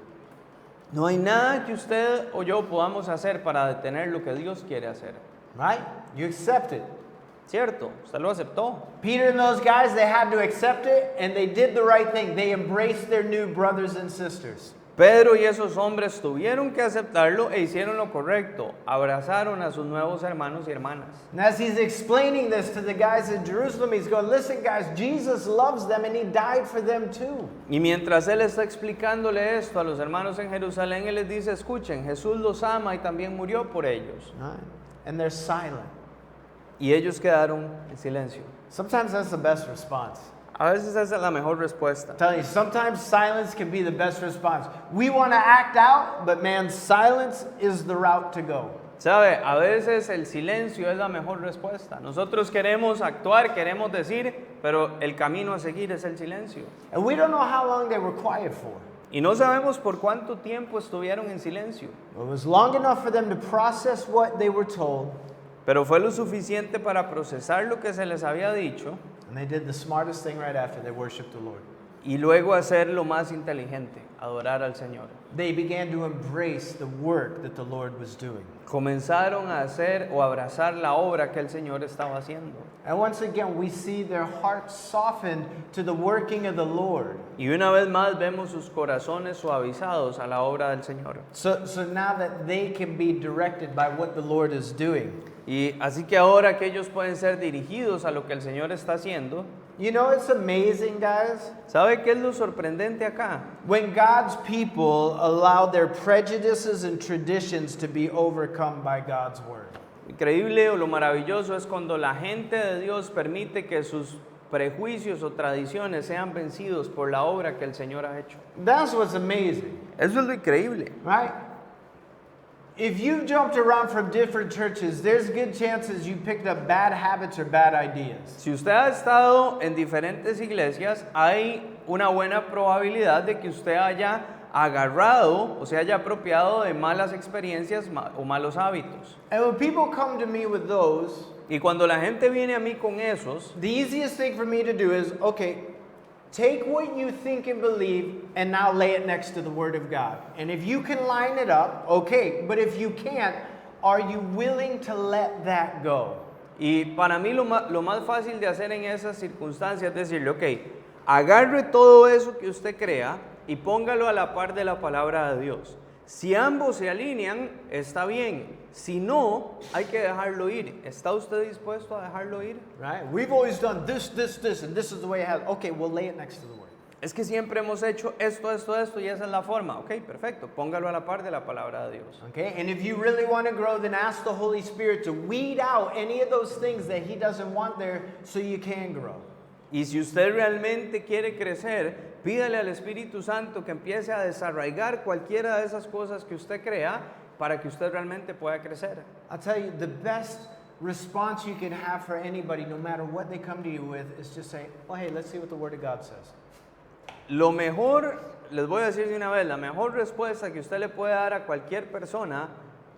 Speaker 1: No hay nada que usted o yo podamos hacer para detener lo que Dios quiere hacer.
Speaker 2: Right? You accept it.
Speaker 1: ¿Cierto? Usted lo aceptó.
Speaker 2: Peter and those guys, they had to accept it and they did the right thing. They embraced their new brothers and sisters.
Speaker 1: Pedro y esos hombres tuvieron que aceptarlo e hicieron lo correcto. Abrazaron a sus nuevos hermanos y hermanas.
Speaker 2: And as he's explaining this to the guys in Jerusalem, he's going, listen guys, Jesus loves them and he died for them too.
Speaker 1: Y mientras él está explicándole esto a los hermanos en Jerusalén, él les dice, escuchen, Jesús los ama y también murió por ellos.
Speaker 2: Right? And they're silent.
Speaker 1: Y ellos quedaron en silencio.
Speaker 2: Sometimes that's the best response.
Speaker 1: A veces esa es la mejor respuesta.
Speaker 2: I'm telling you, sometimes silence can be the best response. We want to act out, but man, silence is the route to go.
Speaker 1: ¿Sabe? A veces el silencio es la mejor respuesta. Nosotros queremos actuar, queremos decir, pero el camino a seguir es el silencio.
Speaker 2: And we don't know how long they were quiet for.
Speaker 1: Y no sabemos por cuánto tiempo estuvieron en silencio.
Speaker 2: It was long enough for them to process what they were told.
Speaker 1: Pero fue lo suficiente para procesar lo que se les había dicho
Speaker 2: And they did the smartest thing right after. They worshiped the Lord.
Speaker 1: y luego hacer lo más inteligente, adorar al Señor.
Speaker 2: They began to embrace the work that the Lord was doing.
Speaker 1: Comenzaron a hacer o abrazar la obra que el Señor estaba haciendo.
Speaker 2: And once again, we see their hearts softened to the working of the Lord.
Speaker 1: Y una vez más vemos sus corazones suavizados a la obra del Señor.
Speaker 2: So now that they can be directed by what the Lord is doing.
Speaker 1: Y así que ahora que ellos pueden ser dirigidos a lo que el Señor está haciendo,
Speaker 2: You know, it's amazing, guys.
Speaker 1: ¿sabe qué es lo sorprendente acá?
Speaker 2: When God's people allow their prejudices and traditions to be overcome by God's word.
Speaker 1: Increíble o lo maravilloso es cuando la gente de Dios permite que sus prejuicios o tradiciones sean vencidos por la obra que el Señor ha hecho.
Speaker 2: That's what's amazing,
Speaker 1: Eso es lo increíble.
Speaker 2: right? If you've jumped around from different churches, there's good chances you picked up bad habits or bad ideas.
Speaker 1: Si usted ha estado en diferentes iglesias, hay una buena probabilidad de que usted haya agarrado o se haya apropiado de malas experiencias o malos hábitos.
Speaker 2: And when people come to me with those,
Speaker 1: Y cuando la gente viene a mí con esos,
Speaker 2: the easiest thing for me to do is, okay, take what you think and believe and now lay it next to the Word of God. And if you can line it up, okay. But if you can't, are you willing to let that go?
Speaker 1: y para mí lo más fácil de hacer en esas circunstancias es decirle, ok, agarre todo eso que usted crea y póngalo a la par de la palabra de Dios. Si ambos se alinean, está bien. Si no, hay que dejarlo ir. ¿Está usted dispuesto a dejarlo ir?
Speaker 2: Right? We've always done this, and this is the way it has. Okay, we'll lay it next to the Word.
Speaker 1: Es que siempre hemos hecho esto y esa es la forma. Ok, perfecto. Póngalo a la par de la palabra de Dios.
Speaker 2: Okay, and if you really want to grow, then ask the Holy Spirit to weed out any of those things that He doesn't want there so you can grow.
Speaker 1: Y si usted realmente quiere crecer, pídale al Espíritu Santo que empiece a desarraigar cualquiera de esas cosas que usted crea para que usted realmente pueda crecer.
Speaker 2: I'll tell you, the best response you can have for anybody, no matter what they come to you with, is just say, oh, hey, let's see what the Word of God says.
Speaker 1: Lo mejor, les voy a decir de una vez, la mejor respuesta que usted le puede dar a cualquier persona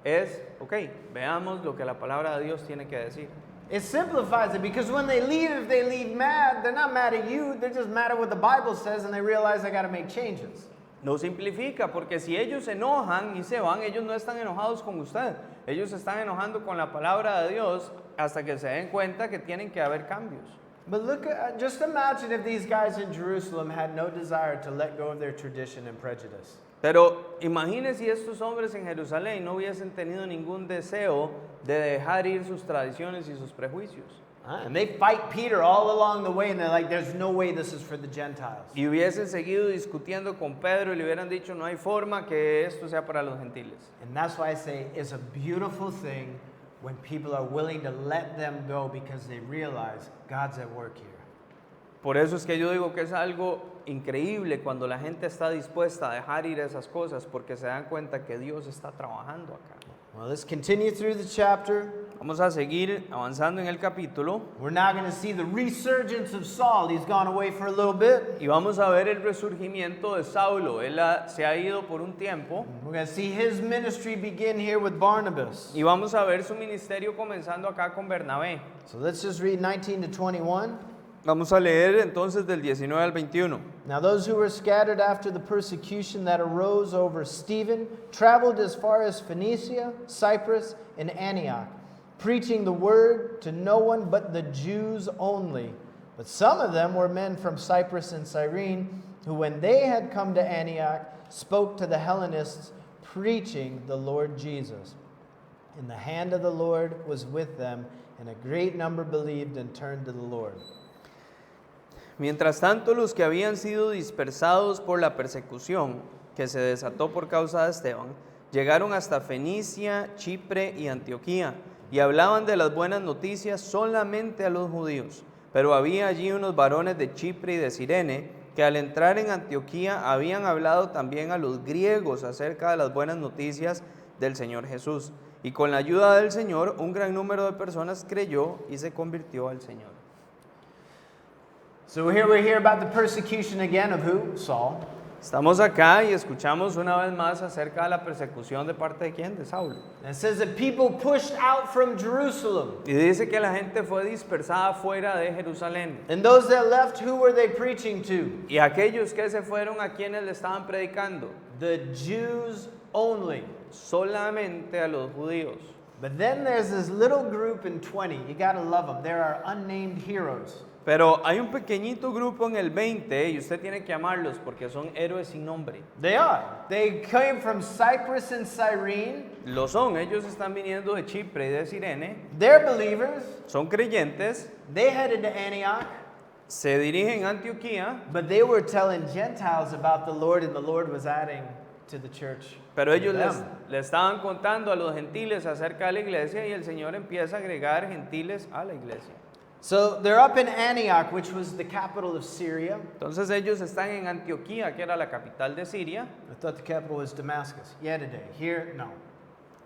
Speaker 1: es, ok, veamos lo que la palabra de Dios tiene que decir.
Speaker 2: It simplifies it because when they leave, if they leave mad, they're not mad at you, they're just mad at what the Bible says and they realize they got to make changes.
Speaker 1: No simplifica, porque si ellos se enojan y se van, ellos no están enojados con usted. Ellos se están enojando con la palabra de Dios hasta que se den cuenta que tienen que haber cambios.
Speaker 2: But look, just imagine if these guys in Jerusalem had no desire to let go of their tradition and prejudice.
Speaker 1: Pero imagine si estos hombres en Jerusalén no hubiesen tenido ningún deseo de dejar ir sus tradiciones y sus prejuicios.
Speaker 2: And they fight Peter all along the way and they're like, there's no way this is for the Gentiles.
Speaker 1: Y hubiesen seguido discutiendo con Pedro y le hubieran dicho, no hay forma que esto sea para los gentiles.
Speaker 2: And that's why I say it's a beautiful thing when people are willing to let them go because they realize God's at work here.
Speaker 1: Por eso es que yo digo que es algo increíble cuando la gente está dispuesta a dejar ir esas cosas porque se dan cuenta que Dios está trabajando acá.
Speaker 2: Well, let's continue through the chapter.
Speaker 1: Vamos a seguir avanzando en el capítulo
Speaker 2: We're now going to see the resurgence of Saul. He's gone away for a little bit.
Speaker 1: y vamos a ver el resurgimiento de Saulo. Él se ha ido por un tiempo
Speaker 2: We're going to see his ministry begin here with Barnabas.
Speaker 1: y vamos a ver su ministerio comenzando acá con Bernabé.
Speaker 2: So let's just read 19 to 21.
Speaker 1: Vamos a leer entonces del 19 al 21.
Speaker 2: Now those who were scattered after the persecution that arose over Stephen traveled as far as Phoenicia, Cyprus, and Antioch, preaching the word to no one but the Jews only. But some of them were men from Cyprus and Cyrene, who when they had come to Antioch spoke to the Hellenists, preaching the Lord Jesus. And the hand of the Lord was with them, and a great number believed and turned to the Lord.
Speaker 1: Mientras tanto, los que habían sido dispersados por la persecución que se desató por causa de Esteban, llegaron hasta Fenicia, Chipre y Antioquía, y hablaban de las buenas noticias solamente a los judíos. Pero había allí unos varones de Chipre y de Cirene, que al entrar en Antioquía habían hablado también a los griegos acerca de las buenas noticias del Señor Jesús. Y con la ayuda del Señor, un gran número de personas creyó y se convirtió al Señor.
Speaker 2: So here we hear about the persecution again of who? Saul.
Speaker 1: Estamos acá y escuchamos una vez más acerca de la persecución de parte de quién, de Saulo.
Speaker 2: And it says that people pushed out from Jerusalem.
Speaker 1: Y dice que la gente fue dispersada fuera de Jerusalén.
Speaker 2: And those that left, who were they preaching to?
Speaker 1: Y aquellos que se fueron, ¿a quienes le estaban predicando?
Speaker 2: The Jews only.
Speaker 1: Solamente a los judíos.
Speaker 2: But then there's this little group in 20. You got to love them. There are unnamed heroes.
Speaker 1: Pero hay un pequeñito grupo en el 20 y usted tiene que amarlos porque son héroes sin nombre.
Speaker 2: They are. They came from Cyprus and Cyrene.
Speaker 1: Lo son, ellos están viniendo de Chipre y de Cirene.
Speaker 2: They're believers.
Speaker 1: Son creyentes,
Speaker 2: They headed to Antioch.
Speaker 1: se dirigen a Antioquía,
Speaker 2: But they were telling Gentiles about the Lord, and the Lord was adding to the church.
Speaker 1: pero ellos
Speaker 2: them.
Speaker 1: le estaban contando a los gentiles acerca de la iglesia y el Señor empieza a agregar gentiles a la iglesia.
Speaker 2: So they're up in Antioch, which was the capital of Syria.
Speaker 1: Entonces ellos están en Antioquía, que era la capital de Siria.
Speaker 2: I thought the capital was Damascus. Yeah, today. Here, no.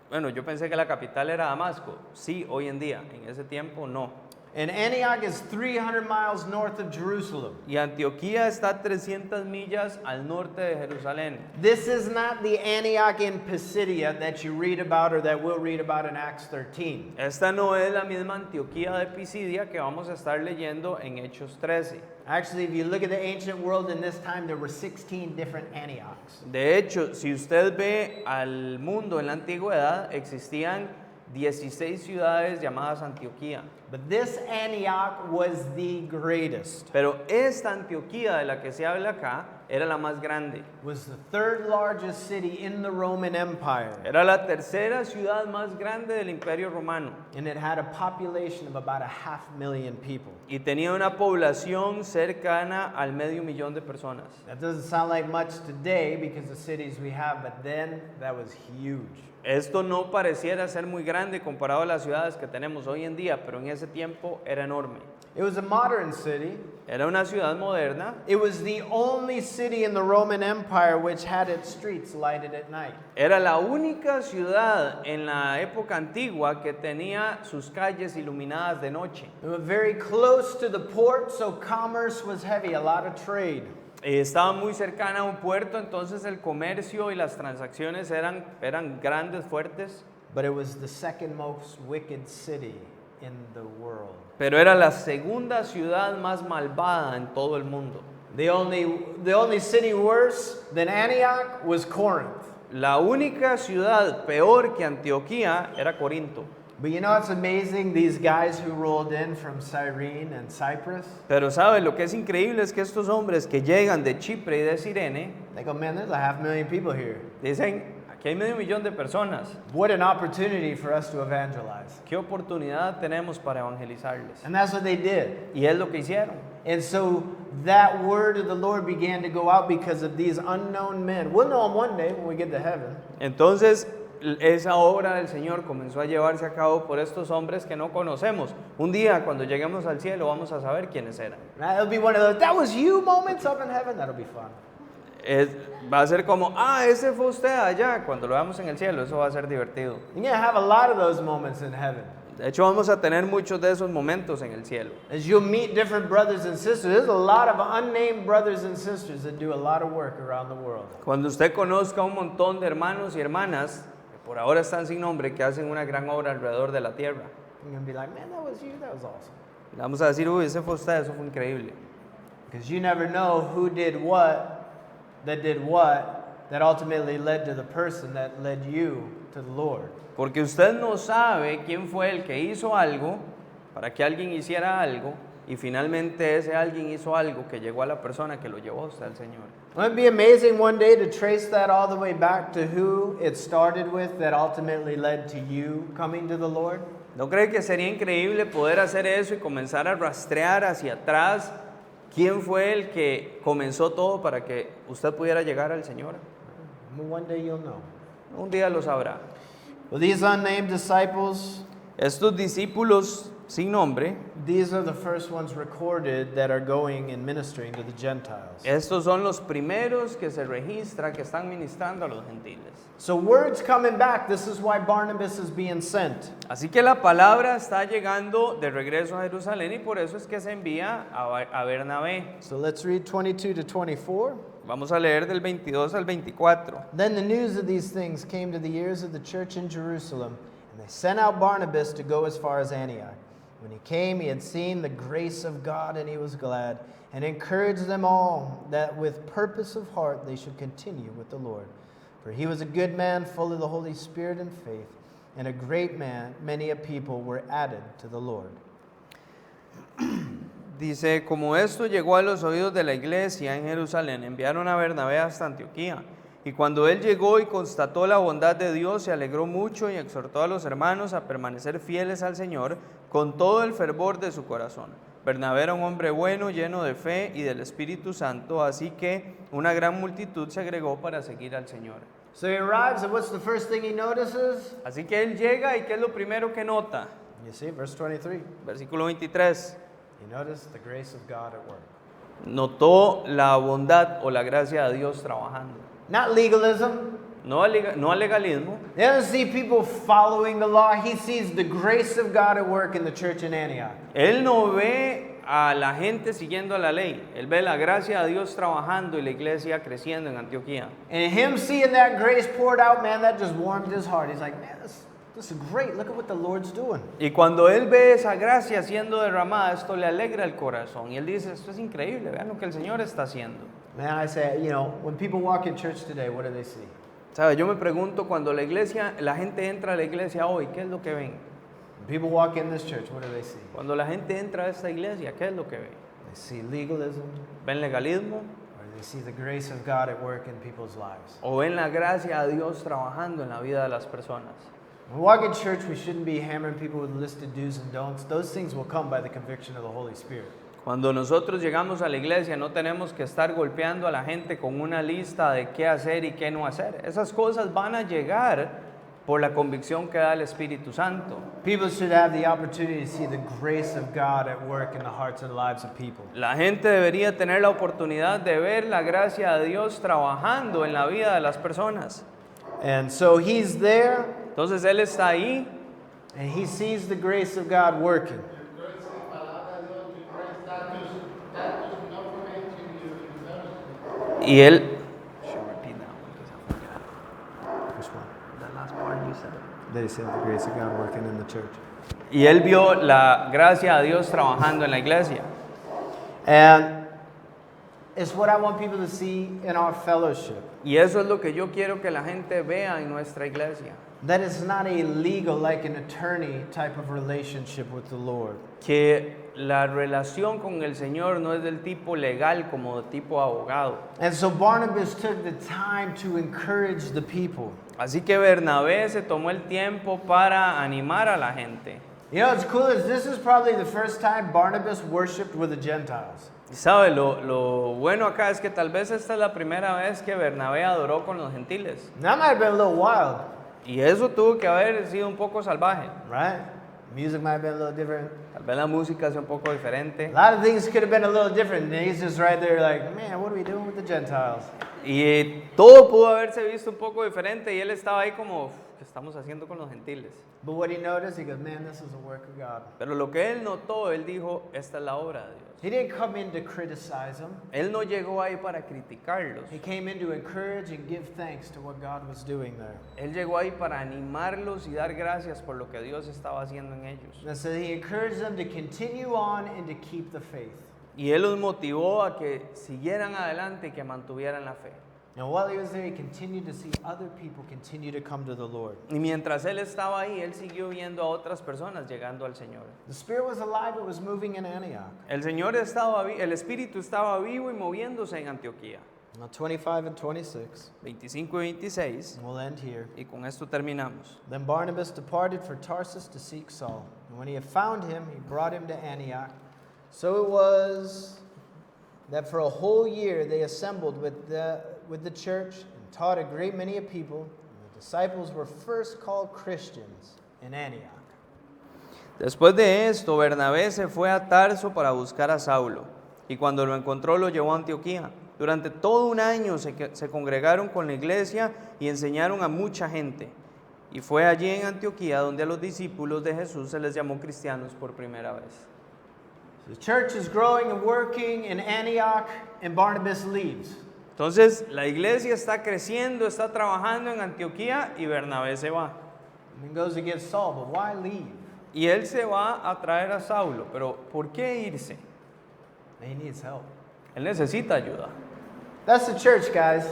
Speaker 1: Bueno, yo pensé que la capital era Damasco. Sí, hoy en día. En ese tiempo, no.
Speaker 2: And Antioch is 300 miles north of Jerusalem.
Speaker 1: Y Antioquía está 300 millas al norte de Jerusalén.
Speaker 2: This is not the Antioch in Pisidia that you read about or that we'll read about in Acts 13.
Speaker 1: Esta no es la misma Antioquía de Pisidia que vamos a estar leyendo en Hechos 13.
Speaker 2: Actually, if you look at the ancient world in this time, there were 16 different Antiochs.
Speaker 1: De hecho, si usted ve al mundo en la antigüedad, existían 16 ciudades llamadas Antioquía.
Speaker 2: But this Antioch was the greatest.
Speaker 1: Pero esta Antioquía de la que se habla acá era la más grande.
Speaker 2: Was the third largest city in the Roman Empire.
Speaker 1: Era la tercera ciudad más grande del Imperio Romano.
Speaker 2: And it had a population of about 500,000 people.
Speaker 1: Y tenía una población cercana al 500,000 de personas.
Speaker 2: That doesn't sound like much today because the cities we have, but then that was huge.
Speaker 1: Esto no pareciera ser muy grande comparado a las ciudades que tenemos hoy en día, pero en ese tiempo era enorme.
Speaker 2: It was a modern city.
Speaker 1: Era una ciudad moderna.
Speaker 2: It was the only city in the Roman Empire which had its streets lighted at night.
Speaker 1: Era la única ciudad en la época antigua que tenía sus calles iluminadas de noche.
Speaker 2: It was very close to the port, so commerce was heavy, a lot of trade.
Speaker 1: Estaba muy cercana a un puerto, entonces el comercio y las transacciones eran grandes, fuertes,
Speaker 2: but it was the second most wicked city in the world.
Speaker 1: pero era la segunda ciudad más malvada en todo el mundo.
Speaker 2: The only city worse than Antioch was Corinth.
Speaker 1: La única ciudad peor que Antioquía era Corinto.
Speaker 2: But you know what's amazing? These guys who rolled in from Cyrene and Cyprus,
Speaker 1: Pero sabe, lo que es increíble es que estos hombres que llegan de Chipre y de Cirene,
Speaker 2: they go, man, there's 500,000 people here.
Speaker 1: dicen, aquí hay 500,000 de personas.
Speaker 2: What an opportunity for us to evangelize.
Speaker 1: ¿Qué oportunidad tenemos para evangelizarles?
Speaker 2: And that's what they did.
Speaker 1: Y es lo que hicieron.
Speaker 2: And so that word of the Lord began to go out because of these unknown men. We'll know them one day when we get to heaven.
Speaker 1: Entonces, esa obra del Señor comenzó a llevarse a cabo por estos hombres que no conocemos. Un día, cuando lleguemos al cielo, vamos a saber quiénes eran.
Speaker 2: It'll be one of those, that was you moments up in heaven. That'll be fun.
Speaker 1: Va a ser como, ese fue usted allá, cuando lo veamos en el cielo. Eso va a ser divertido.
Speaker 2: You're going to have a lot of those moments in heaven.
Speaker 1: De hecho, vamos a tener muchos de esos momentos en el cielo.
Speaker 2: As you'll meet different brothers and sisters, there's a lot of unnamed brothers and sisters that do a lot of work around the world.
Speaker 1: Cuando usted conozca un montón de hermanos y hermanas, que por ahora están sin nombre, que hacen una gran obra alrededor de la tierra,
Speaker 2: You're going to be like, man, that was you. That was awesome.
Speaker 1: le vamos a decir, ese fue usted, eso fue increíble.
Speaker 2: Because you never know who did what, that ultimately led to the person that led you to the Lord.
Speaker 1: Porque usted no sabe quién fue el que hizo algo para que alguien hiciera algo y finalmente ese alguien hizo algo que llegó a la persona que lo llevó a usted al Señor.
Speaker 2: Wouldn't it be amazing one day to trace that all the way back to who it started with that ultimately led to you coming to the Lord?
Speaker 1: ¿No cree que sería increíble poder hacer eso y comenzar a rastrear hacia atrás quién fue el que comenzó todo para que usted pudiera llegar al Señor?
Speaker 2: One day you'll know.
Speaker 1: Un día lo sabrá.
Speaker 2: Well, these unnamed disciples,
Speaker 1: Estos discípulos sin nombre,
Speaker 2: these are the first ones recorded that are going and ministering to the Gentiles.
Speaker 1: estos son los primeros que se registra que están ministrando a los gentiles.
Speaker 2: So word's coming back. This is why Barnabas is being sent.
Speaker 1: Así que la palabra está llegando de regreso a Jerusalén y por eso es que se envía a Bernabé.
Speaker 2: So let's read 22 to 24.
Speaker 1: Vamos a leer del 22 al 24.
Speaker 2: Then the news of these things came to the ears of the church in Jerusalem, and they sent out Barnabas to go as far as Antioch. When he came, he had seen the grace of God, and he was glad, and encouraged them all that with purpose of heart they should continue with the Lord. For he was a good man, full of the Holy Spirit and faith, and a great man. Many a people were added to the Lord.
Speaker 1: Dice, como esto llegó a los oídos de la iglesia en Jerusalén, enviaron a Bernabé hasta Antioquía. Y cuando él llegó y constató la bondad de Dios, se alegró mucho y exhortó a los hermanos a permanecer fieles al Señor con todo el fervor de su corazón. Bernabé era un hombre bueno, lleno de fe y del Espíritu Santo, así que una gran multitud se agregó para seguir al Señor.
Speaker 2: So he arrives, and what's the first thing he notices?
Speaker 1: Así que él llega y ¿qué es lo primero que nota?
Speaker 2: You see, verse 23.
Speaker 1: Versículo 23.
Speaker 2: He noticed the grace of God at work.
Speaker 1: Notó la bondad o la gracia de Dios trabajando.
Speaker 2: Not legalism.
Speaker 1: No al legalismo.
Speaker 2: He doesn't see people following the law. He sees the grace of God at work in the church in Antioch.
Speaker 1: Él no ve a la gente siguiendo la ley. Él ve la gracia de Dios trabajando y la iglesia creciendo en Antioquía.
Speaker 2: And him seeing that grace poured out, man, that just warmed his heart. He's like, man, this is great. Look at what the Lord's doing.
Speaker 1: Y cuando él ve esa gracia siendo derramada, esto le alegra el corazón. Y él dice, esto es increíble, vean lo que el Señor está haciendo.
Speaker 2: Man, I say, you know, when people walk in church today, what do they see?
Speaker 1: ¿Sabe? Yo me pregunto, cuando la gente entra a la iglesia hoy, ¿qué es lo que ven?
Speaker 2: When people walk in this church, what do they see?
Speaker 1: Cuando la gente entra a esta iglesia, ¿qué es lo que ven?
Speaker 2: They see legalism,
Speaker 1: ¿Ven legalismo?
Speaker 2: or they see the grace of God at work in people's lives.
Speaker 1: ¿O ven la gracia de Dios trabajando en la vida de las personas?
Speaker 2: When we walk in church, we shouldn't be hammering people with listed do's and don'ts. Those things will come by the conviction of the Holy Spirit.
Speaker 1: Cuando nosotros llegamos a la iglesia no tenemos que estar golpeando a la gente con una lista de qué hacer y qué no hacer. Esas cosas van a llegar por la convicción que da el Espíritu Santo.
Speaker 2: People should have the opportunity to see the grace of God at work in the hearts and lives of people.
Speaker 1: La gente debería tener la oportunidad de ver la gracia de Dios trabajando en la vida de las personas.
Speaker 2: And so he's there,
Speaker 1: Entonces Él está ahí
Speaker 2: and he sees the grace of God working.
Speaker 1: Y él,
Speaker 2: Which one?
Speaker 1: that last part you said.
Speaker 2: They said the grace of God working in the church.
Speaker 1: Y él vio la gracia de Dios trabajando en la iglesia.
Speaker 2: And it's what I want people to see in our fellowship.
Speaker 1: Y eso es lo que yo quiero que la gente vea en nuestra iglesia.
Speaker 2: That it's not a legal, like an attorney type of relationship with the Lord.
Speaker 1: Que la relación con el Señor no es del tipo legal como de tipo abogado.
Speaker 2: And so Barnabas took the time to encourage the people.
Speaker 1: Así que Bernabé se tomó el tiempo para animar a la gente.
Speaker 2: You know, what's cool is this is probably the first time Barnabas worshiped with the Gentiles.
Speaker 1: Y sabe, lo bueno acá es que tal vez esta es la primera vez que Bernabé adoró con los gentiles.
Speaker 2: That might have been a little wild,
Speaker 1: Y eso tuvo que haber sido un poco salvaje.
Speaker 2: right? Music might have been a little different.
Speaker 1: Tal vez la música sea un poco diferente.
Speaker 2: A lot of things could have been a little different. And he's just right there like, man, what are we doing with the Gentiles?
Speaker 1: Y todo pudo haberse visto un poco diferente y él estaba ahí como, ¿qué estamos haciendo con los gentiles?
Speaker 2: But what he noticed, he goes, man, this is a work of God.
Speaker 1: Pero lo que él notó, él dijo, esta es la obra de Dios.
Speaker 2: He didn't come in to criticize them.
Speaker 1: Él no llegó ahí para criticarlos.
Speaker 2: He came in to encourage and give thanks to what God was doing there.
Speaker 1: Él llegó ahí para animarlos y dar gracias por lo que Dios estaba haciendo en ellos.
Speaker 2: And so he encouraged them to continue on and to keep the faith.
Speaker 1: Y él los motivó a que siguieran adelante y que mantuvieran la fe.
Speaker 2: And while he was there, he continued to see other people continue to come to the Lord.
Speaker 1: Y mientras él estaba ahí, él siguió viendo a otras personas llegando al Señor.
Speaker 2: The Spirit was alive, it was moving in Antioch.
Speaker 1: El Espíritu estaba vivo y moviéndose en Antioquía.
Speaker 2: Now 25 and 26,
Speaker 1: 25 y 26.
Speaker 2: we'll end here.
Speaker 1: Y con esto terminamos.
Speaker 2: Then Barnabas departed for Tarsus to seek Saul. And when he had found him, he brought him to Antioch. So it was that for a whole year they assembled with the church and taught a great many of people. And the disciples were first called Christians in Antioch.
Speaker 1: Después de esto, Bernabé se fue a Tarso para buscar a Saulo. Y cuando lo encontró, lo llevó a Antioquía. Durante todo un año se congregaron con la iglesia y enseñaron a mucha gente. Y fue allí en Antioquía donde a los discípulos de Jesús se les llamó cristianos por primera vez.
Speaker 2: The church is growing and working in Antioch, and Barnabas leaves.
Speaker 1: Entonces, la iglesia está creciendo, está trabajando en Antioquía y Bernabé se va.
Speaker 2: And he goes to get Saul, but why leave?
Speaker 1: Y él se va a traer a Saulo, pero ¿por qué irse?
Speaker 2: He needs help.
Speaker 1: Él necesita ayuda.
Speaker 2: That's the church, guys.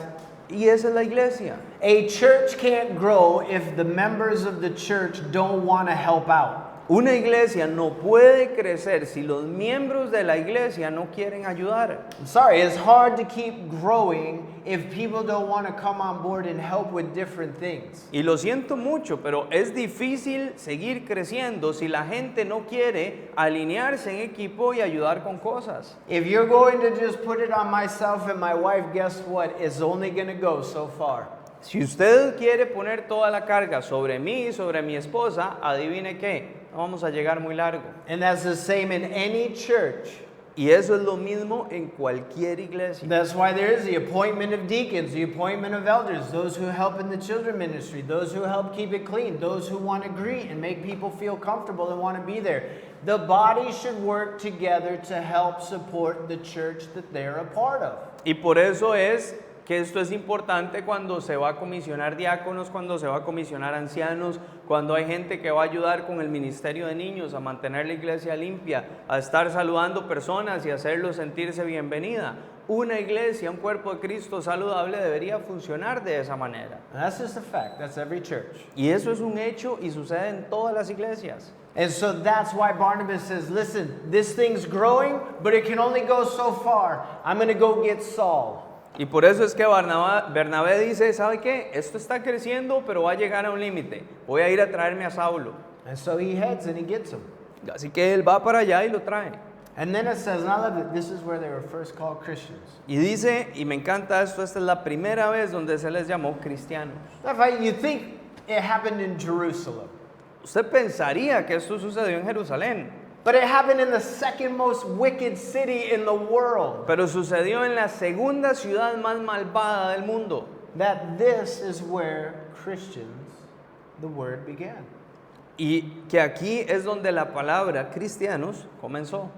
Speaker 1: Y esa es la iglesia.
Speaker 2: A church can't grow if the members of the church don't want to help out.
Speaker 1: Una iglesia no puede crecer si los miembros de la iglesia no quieren ayudar.
Speaker 2: I'm sorry, it's hard to keep growing if people don't want to come on board and help with different things.
Speaker 1: Y lo siento mucho, pero es difícil seguir creciendo si la gente no quiere alinearse en equipo y ayudar con cosas.
Speaker 2: If you're going to just put it on myself and my wife, guess what? It's only going to go so far.
Speaker 1: Si usted quiere poner toda la carga sobre mí y sobre mi esposa, adivine qué, no vamos a llegar muy largo.
Speaker 2: And that's the same in any church.
Speaker 1: Y eso es lo mismo en cualquier iglesia.
Speaker 2: That's why there is the appointment of deacons, the appointment of elders, those who help in the children ministry, those who help keep it clean, those who want to greet and make people feel comfortable and want to be there. The body should work together to help support the church that they're a part of.
Speaker 1: Y por eso es que esto es importante cuando se va a comisionar diáconos, cuando se va a comisionar ancianos, cuando hay gente que va a ayudar con el ministerio de niños, a mantener la iglesia limpia, a estar saludando personas y hacerlos sentirse bienvenida. Una iglesia, un cuerpo de Cristo saludable debería funcionar de esa manera.
Speaker 2: And that's just a fact. That's every church.
Speaker 1: Y eso es un hecho y sucede en todas las iglesias.
Speaker 2: And so that's why Barnabas says, listen, this thing's growing, but it can only go so far. I'm going to go get Saul.
Speaker 1: Y por eso es que Bernabé dice, ¿sabe qué? Esto está creciendo, pero va a llegar a un límite. Voy a ir a traerme a Saulo.
Speaker 2: And so he heads and he gets him.
Speaker 1: Así que él va para allá y lo trae.
Speaker 2: And then it says, and I love it, this is where they were first called Christians.
Speaker 1: Y dice, y me encanta esto, esta es la primera vez donde se les llamó cristianos.
Speaker 2: That's why you think it happened in Jerusalem.
Speaker 1: Usted pensaría que esto sucedió en Jerusalén,
Speaker 2: But it happened in the second most wicked city in the world.
Speaker 1: pero sucedió en la segunda ciudad más malvada del mundo.
Speaker 2: That this is where Christians, the word began.
Speaker 1: Y que aquí es donde la palabra cristianos comenzó.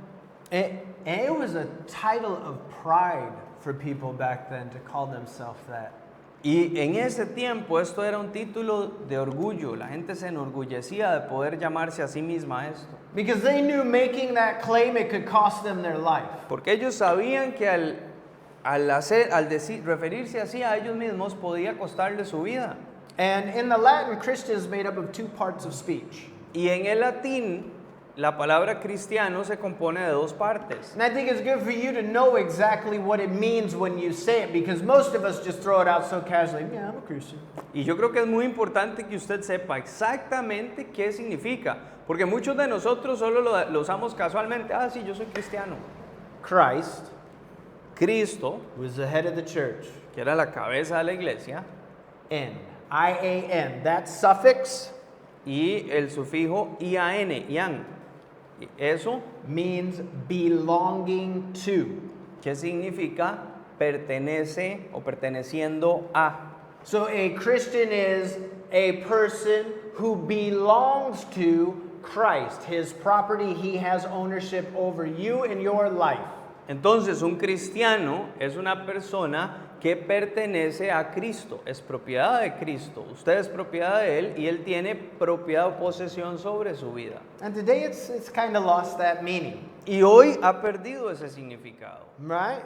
Speaker 2: And it was a title of pride for people back then to call themselves that.
Speaker 1: Y en ese tiempo esto era un título de orgullo. La gente se enorgullecía de poder llamarse a sí misma esto.
Speaker 2: Because they knew making that claim, it could cost them their life.
Speaker 1: Porque ellos sabían que referirse así a ellos mismos podía costarles su vida.
Speaker 2: And in the Latin, Christian is made up of two parts of speech.
Speaker 1: Y en el latín, la palabra cristiano se compone de dos partes.
Speaker 2: And I think it's good for you to know exactly what it means when you say it, because most of us just throw it out so casually. Yeah, I'm a Christian.
Speaker 1: Y yo creo que es muy importante que usted sepa exactamente qué significa, porque muchos de nosotros solo lo usamos casualmente. Ah, sí, yo soy cristiano.
Speaker 2: Christ,
Speaker 1: Cristo,
Speaker 2: who is the head of the church,
Speaker 1: que era la cabeza de la iglesia,
Speaker 2: N, I-A-N, that suffix
Speaker 1: y el sufijo ian, ian. Eso,
Speaker 2: means belonging to.
Speaker 1: ¿qué significa? Pertenece o perteneciendo a.
Speaker 2: So a Christian is a person who belongs to Christ, his property. He has ownership over you and your life.
Speaker 1: Entonces, un cristiano es una persona que pertenece a Cristo, es propiedad de Cristo. Usted es propiedad de Él y Él tiene propiedad o posesión sobre su vida.
Speaker 2: And today it's kind of lost that meaning.
Speaker 1: Y hoy ha perdido ese significado.
Speaker 2: Right?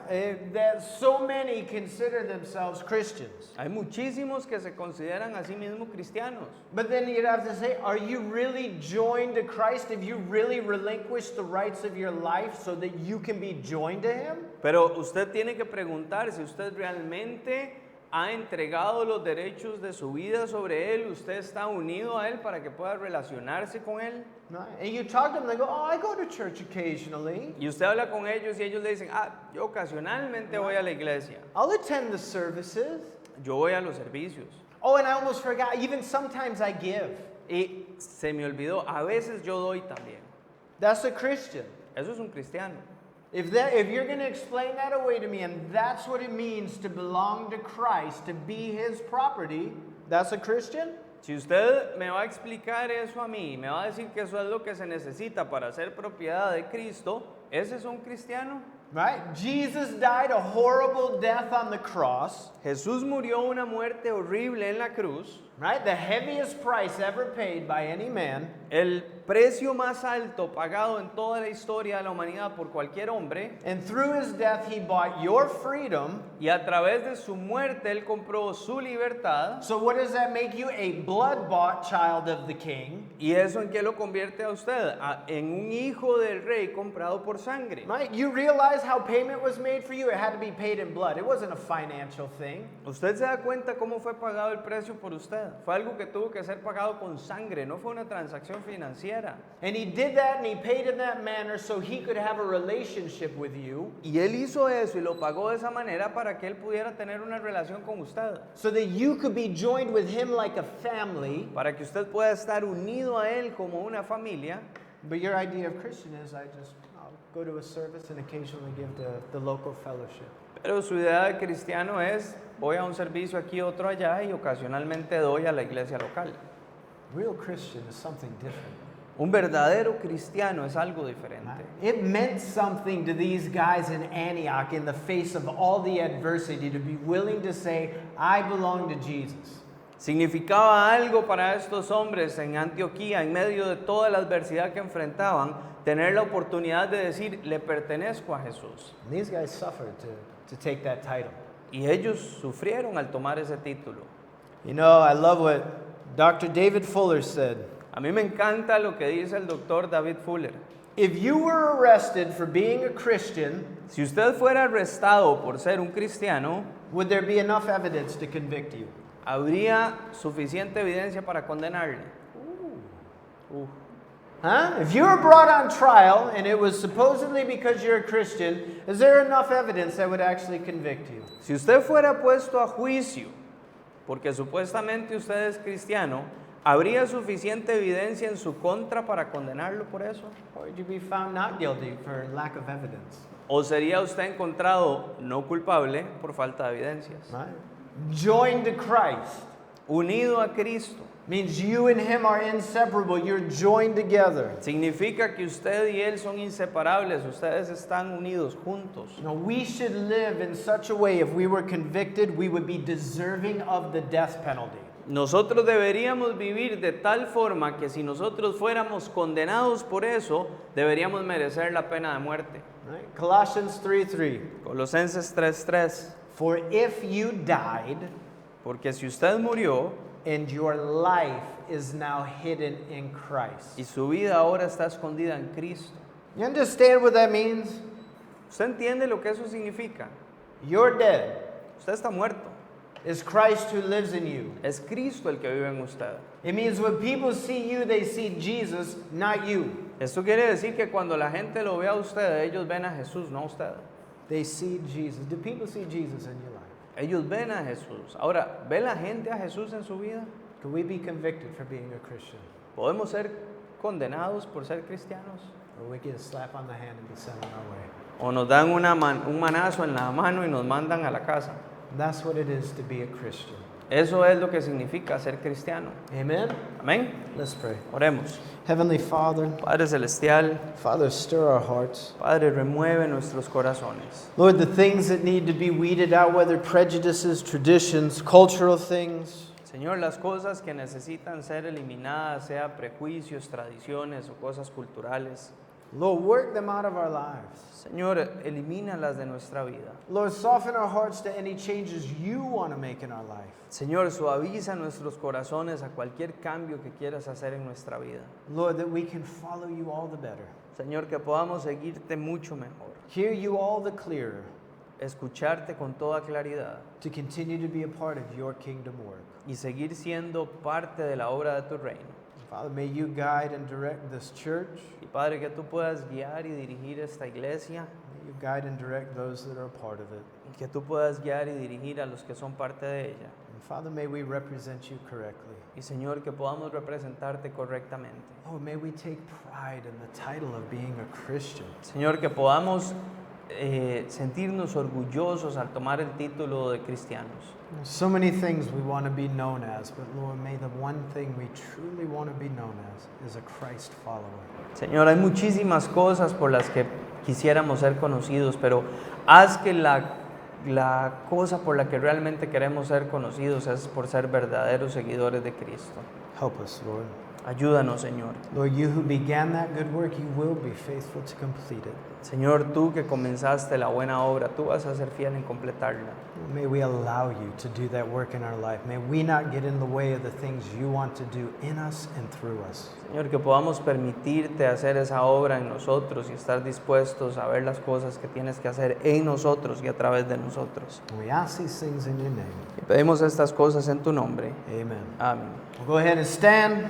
Speaker 2: That so many consider themselves Christians.
Speaker 1: Hay muchísimos que se consideran a sí mismos cristianos.
Speaker 2: But then you'd have to say, are you really joined to Christ? Have you really relinquished the rights of your life so that you can be joined to Him?
Speaker 1: Pero usted tiene que preguntar si usted realmente ha entregado los derechos de su vida sobre Él. Usted está unido a Él para que pueda relacionarse con Él.
Speaker 2: Right? And you talk to them, they go, oh, I go to church occasionally.
Speaker 1: Y usted habla con ellos y ellos le dicen, ah, yo ocasionalmente voy a la iglesia.
Speaker 2: I'll attend the services.
Speaker 1: Yo voy a los servicios.
Speaker 2: Oh, and I almost forgot, even sometimes I give.
Speaker 1: Y se me olvidó, a veces yo doy también.
Speaker 2: That's a Christian.
Speaker 1: Eso es un cristiano.
Speaker 2: If you're going to explain that away to me, and that's what it means to belong to Christ, to be His property, that's a Christian?
Speaker 1: Si usted me va a explicar eso a mí, me va a decir que eso es lo que se necesita para ser propiedad de Cristo, ¿ese es un cristiano?
Speaker 2: Right? Jesus died a horrible death on the cross.
Speaker 1: Jesús murió una muerte horrible en la cruz.
Speaker 2: Right? The heaviest price ever paid by any man.
Speaker 1: El precio más alto pagado en toda la historia de la humanidad por cualquier hombre.
Speaker 2: And through His death, He bought your freedom.
Speaker 1: Y a través de su muerte, Él compró su libertad.
Speaker 2: So what does that make you? A blood-bought child of the King.
Speaker 1: ¿Y eso en qué lo convierte a usted? En un hijo del rey comprado por sangre.
Speaker 2: Right? You realize how payment was made for you? It had to be paid in blood. It wasn't a financial thing.
Speaker 1: ¿Usted se da cuenta cómo fue pagado el precio por usted? Fue algo que tuvo que ser pagado con sangre, no fue una transacción financiera.
Speaker 2: And He did that and He paid in that manner so He could have a relationship with you.
Speaker 1: Y Él hizo eso y lo pagó de esa manera para que Él pudiera tener una relación con usted.
Speaker 2: So that you could be joined with Him like a family.
Speaker 1: Para que usted pueda estar unido a Él como una familia.
Speaker 2: But your idea of Christian is I'll go to a service and occasionally give to the local fellowship.
Speaker 1: Pero su idea de cristiano es, voy a un servicio aquí, otro allá y ocasionalmente doy a la iglesia local.
Speaker 2: Real Christian is something different.
Speaker 1: Un verdadero cristiano es algo diferente.
Speaker 2: It meant something to these guys in Antioch in the face of all the adversity to be willing to say, I belong to Jesus.
Speaker 1: Significaba algo para estos hombres en Antioquía, en medio de toda la adversidad que enfrentaban, tener la oportunidad de decir, le pertenezco a Jesús.
Speaker 2: And these guys suffered to take that title.
Speaker 1: Y ellos sufrieron al tomar ese título.
Speaker 2: You know, I love what Dr. David Fuller said.
Speaker 1: A mí me encanta lo que dice el doctor David Fuller.
Speaker 2: If you were arrested for being a Christian,
Speaker 1: Si usted fuera arrestado por ser un cristiano,
Speaker 2: would there be enough evidence to convict you?
Speaker 1: habría suficiente evidencia para condenarle.
Speaker 2: Huh? If you were brought on trial and it was supposedly because you're a Christian, is there enough evidence that would actually convict you?
Speaker 1: Si usted fuera puesto a juicio, porque supuestamente usted es cristiano, ¿habría suficiente evidencia en su contra para condenarlo por eso?
Speaker 2: Or would you be found not guilty for lack of evidence?
Speaker 1: ¿O sería usted encontrado no culpable por falta de evidencias?
Speaker 2: Right? Joined to Christ.
Speaker 1: Unido a Cristo.
Speaker 2: Means you and him are inseparable. You're joined together.
Speaker 1: Significa que usted y él son inseparables, ustedes están unidos juntos.
Speaker 2: We should live in such a way, if we were convicted, we would be deserving of the death penalty.
Speaker 1: Nosotros deberíamos vivir de tal forma que si nosotros fuéramos condenados por eso, deberíamos merecer la pena de muerte.
Speaker 2: Right? Colossians 3:3.
Speaker 1: Colosenses 3:3.
Speaker 2: For if you died,
Speaker 1: Porque si usted murió
Speaker 2: and your life is now hidden in Christ.
Speaker 1: y su vida ahora está escondida en Cristo.
Speaker 2: You understand what that means?
Speaker 1: ¿Usted entiende lo que eso significa?
Speaker 2: You're dead.
Speaker 1: Usted está muerto.
Speaker 2: It's Christ who lives in you.
Speaker 1: Es Cristo el que vive en usted.
Speaker 2: It means when people see you, they see Jesus, not you.
Speaker 1: Esto quiere decir que cuando la gente lo ve a usted, ellos ven a Jesús, no a usted.
Speaker 2: They see Jesus. Do people see Jesus in your life?
Speaker 1: Ellos ven a Jesús. Ahora, ¿ve la gente a Jesús en su vida?
Speaker 2: Can we be convicted for being a Christian?
Speaker 1: ¿Podemos ser condenados por ser cristianos?
Speaker 2: Or we get a slap on the hand and be sent on our way?
Speaker 1: ¿O nos dan un manazo en la mano y nos mandan a la casa?
Speaker 2: That's what it is to be a Christian.
Speaker 1: Eso es lo que significa ser cristiano.
Speaker 2: Amen?
Speaker 1: Amén.
Speaker 2: Let's pray.
Speaker 1: Oremos.
Speaker 2: Heavenly Father,
Speaker 1: Padre Celestial,
Speaker 2: Father, stir our hearts.
Speaker 1: Padre, remueve nuestros corazones.
Speaker 2: Lord, the things that need to be weeded out, whether prejudices, traditions, cultural things,
Speaker 1: Señor, las cosas que necesitan ser eliminadas, sea prejuicios, tradiciones o cosas culturales.
Speaker 2: Lord, work them out of our lives.
Speaker 1: Señor, elimínalas de nuestra vida.
Speaker 2: Lord, soften our hearts to any changes you want to make in our life.
Speaker 1: Señor, suaviza nuestros corazones a cualquier cambio que quieras hacer en nuestra vida.
Speaker 2: Lord, that we can follow you all the better,
Speaker 1: Señor, que podamos seguirte mucho mejor,
Speaker 2: hear you all the clearer,
Speaker 1: escucharte con toda claridad
Speaker 2: to continue to be a part of your kingdom work.
Speaker 1: y seguir siendo parte de la obra de tu reino.
Speaker 2: Father, may you guide and direct this church.
Speaker 1: Y Padre, que tú puedas guiar y dirigir esta iglesia,
Speaker 2: May you guide and direct those that are a part of it.
Speaker 1: que tú puedas guiar y dirigir a los que son parte de ella.
Speaker 2: And Father, may we represent you correctly.
Speaker 1: Y Señor, que podamos representarte correctamente.
Speaker 2: Oh, may we take pride in the title of being a Christian.
Speaker 1: Señor, que podamos sentirnos orgullosos al tomar el título de cristianos.
Speaker 2: There's so many things we want to be known as, but Lord, may the one thing we truly want to be known as is a Christ follower.
Speaker 1: Señor, hay muchísimas cosas por las que quisiéramos ser conocidos, pero haz que la cosa por la que realmente queremos ser conocidos es por ser verdaderos seguidores de Cristo.
Speaker 2: Help us, Lord.
Speaker 1: Ayúdanos, Señor.
Speaker 2: Lord, you who began that good work, you will be faithful to complete it.
Speaker 1: Señor, tú que comenzaste la buena obra, tú vas a ser fiel en completarla.
Speaker 2: May we allow you to do that work in our life. May we not get in the way of the things you want to do in us and through us.
Speaker 1: Señor, que podamos permitirte hacer esa obra en nosotros y estar dispuestos a ver las cosas que tienes que hacer en nosotros y a través de nosotros.
Speaker 2: And we ask these things in your name.
Speaker 1: Y pedimos estas cosas en tu nombre.
Speaker 2: Amen.
Speaker 1: Amén.
Speaker 2: We'll go ahead and stand.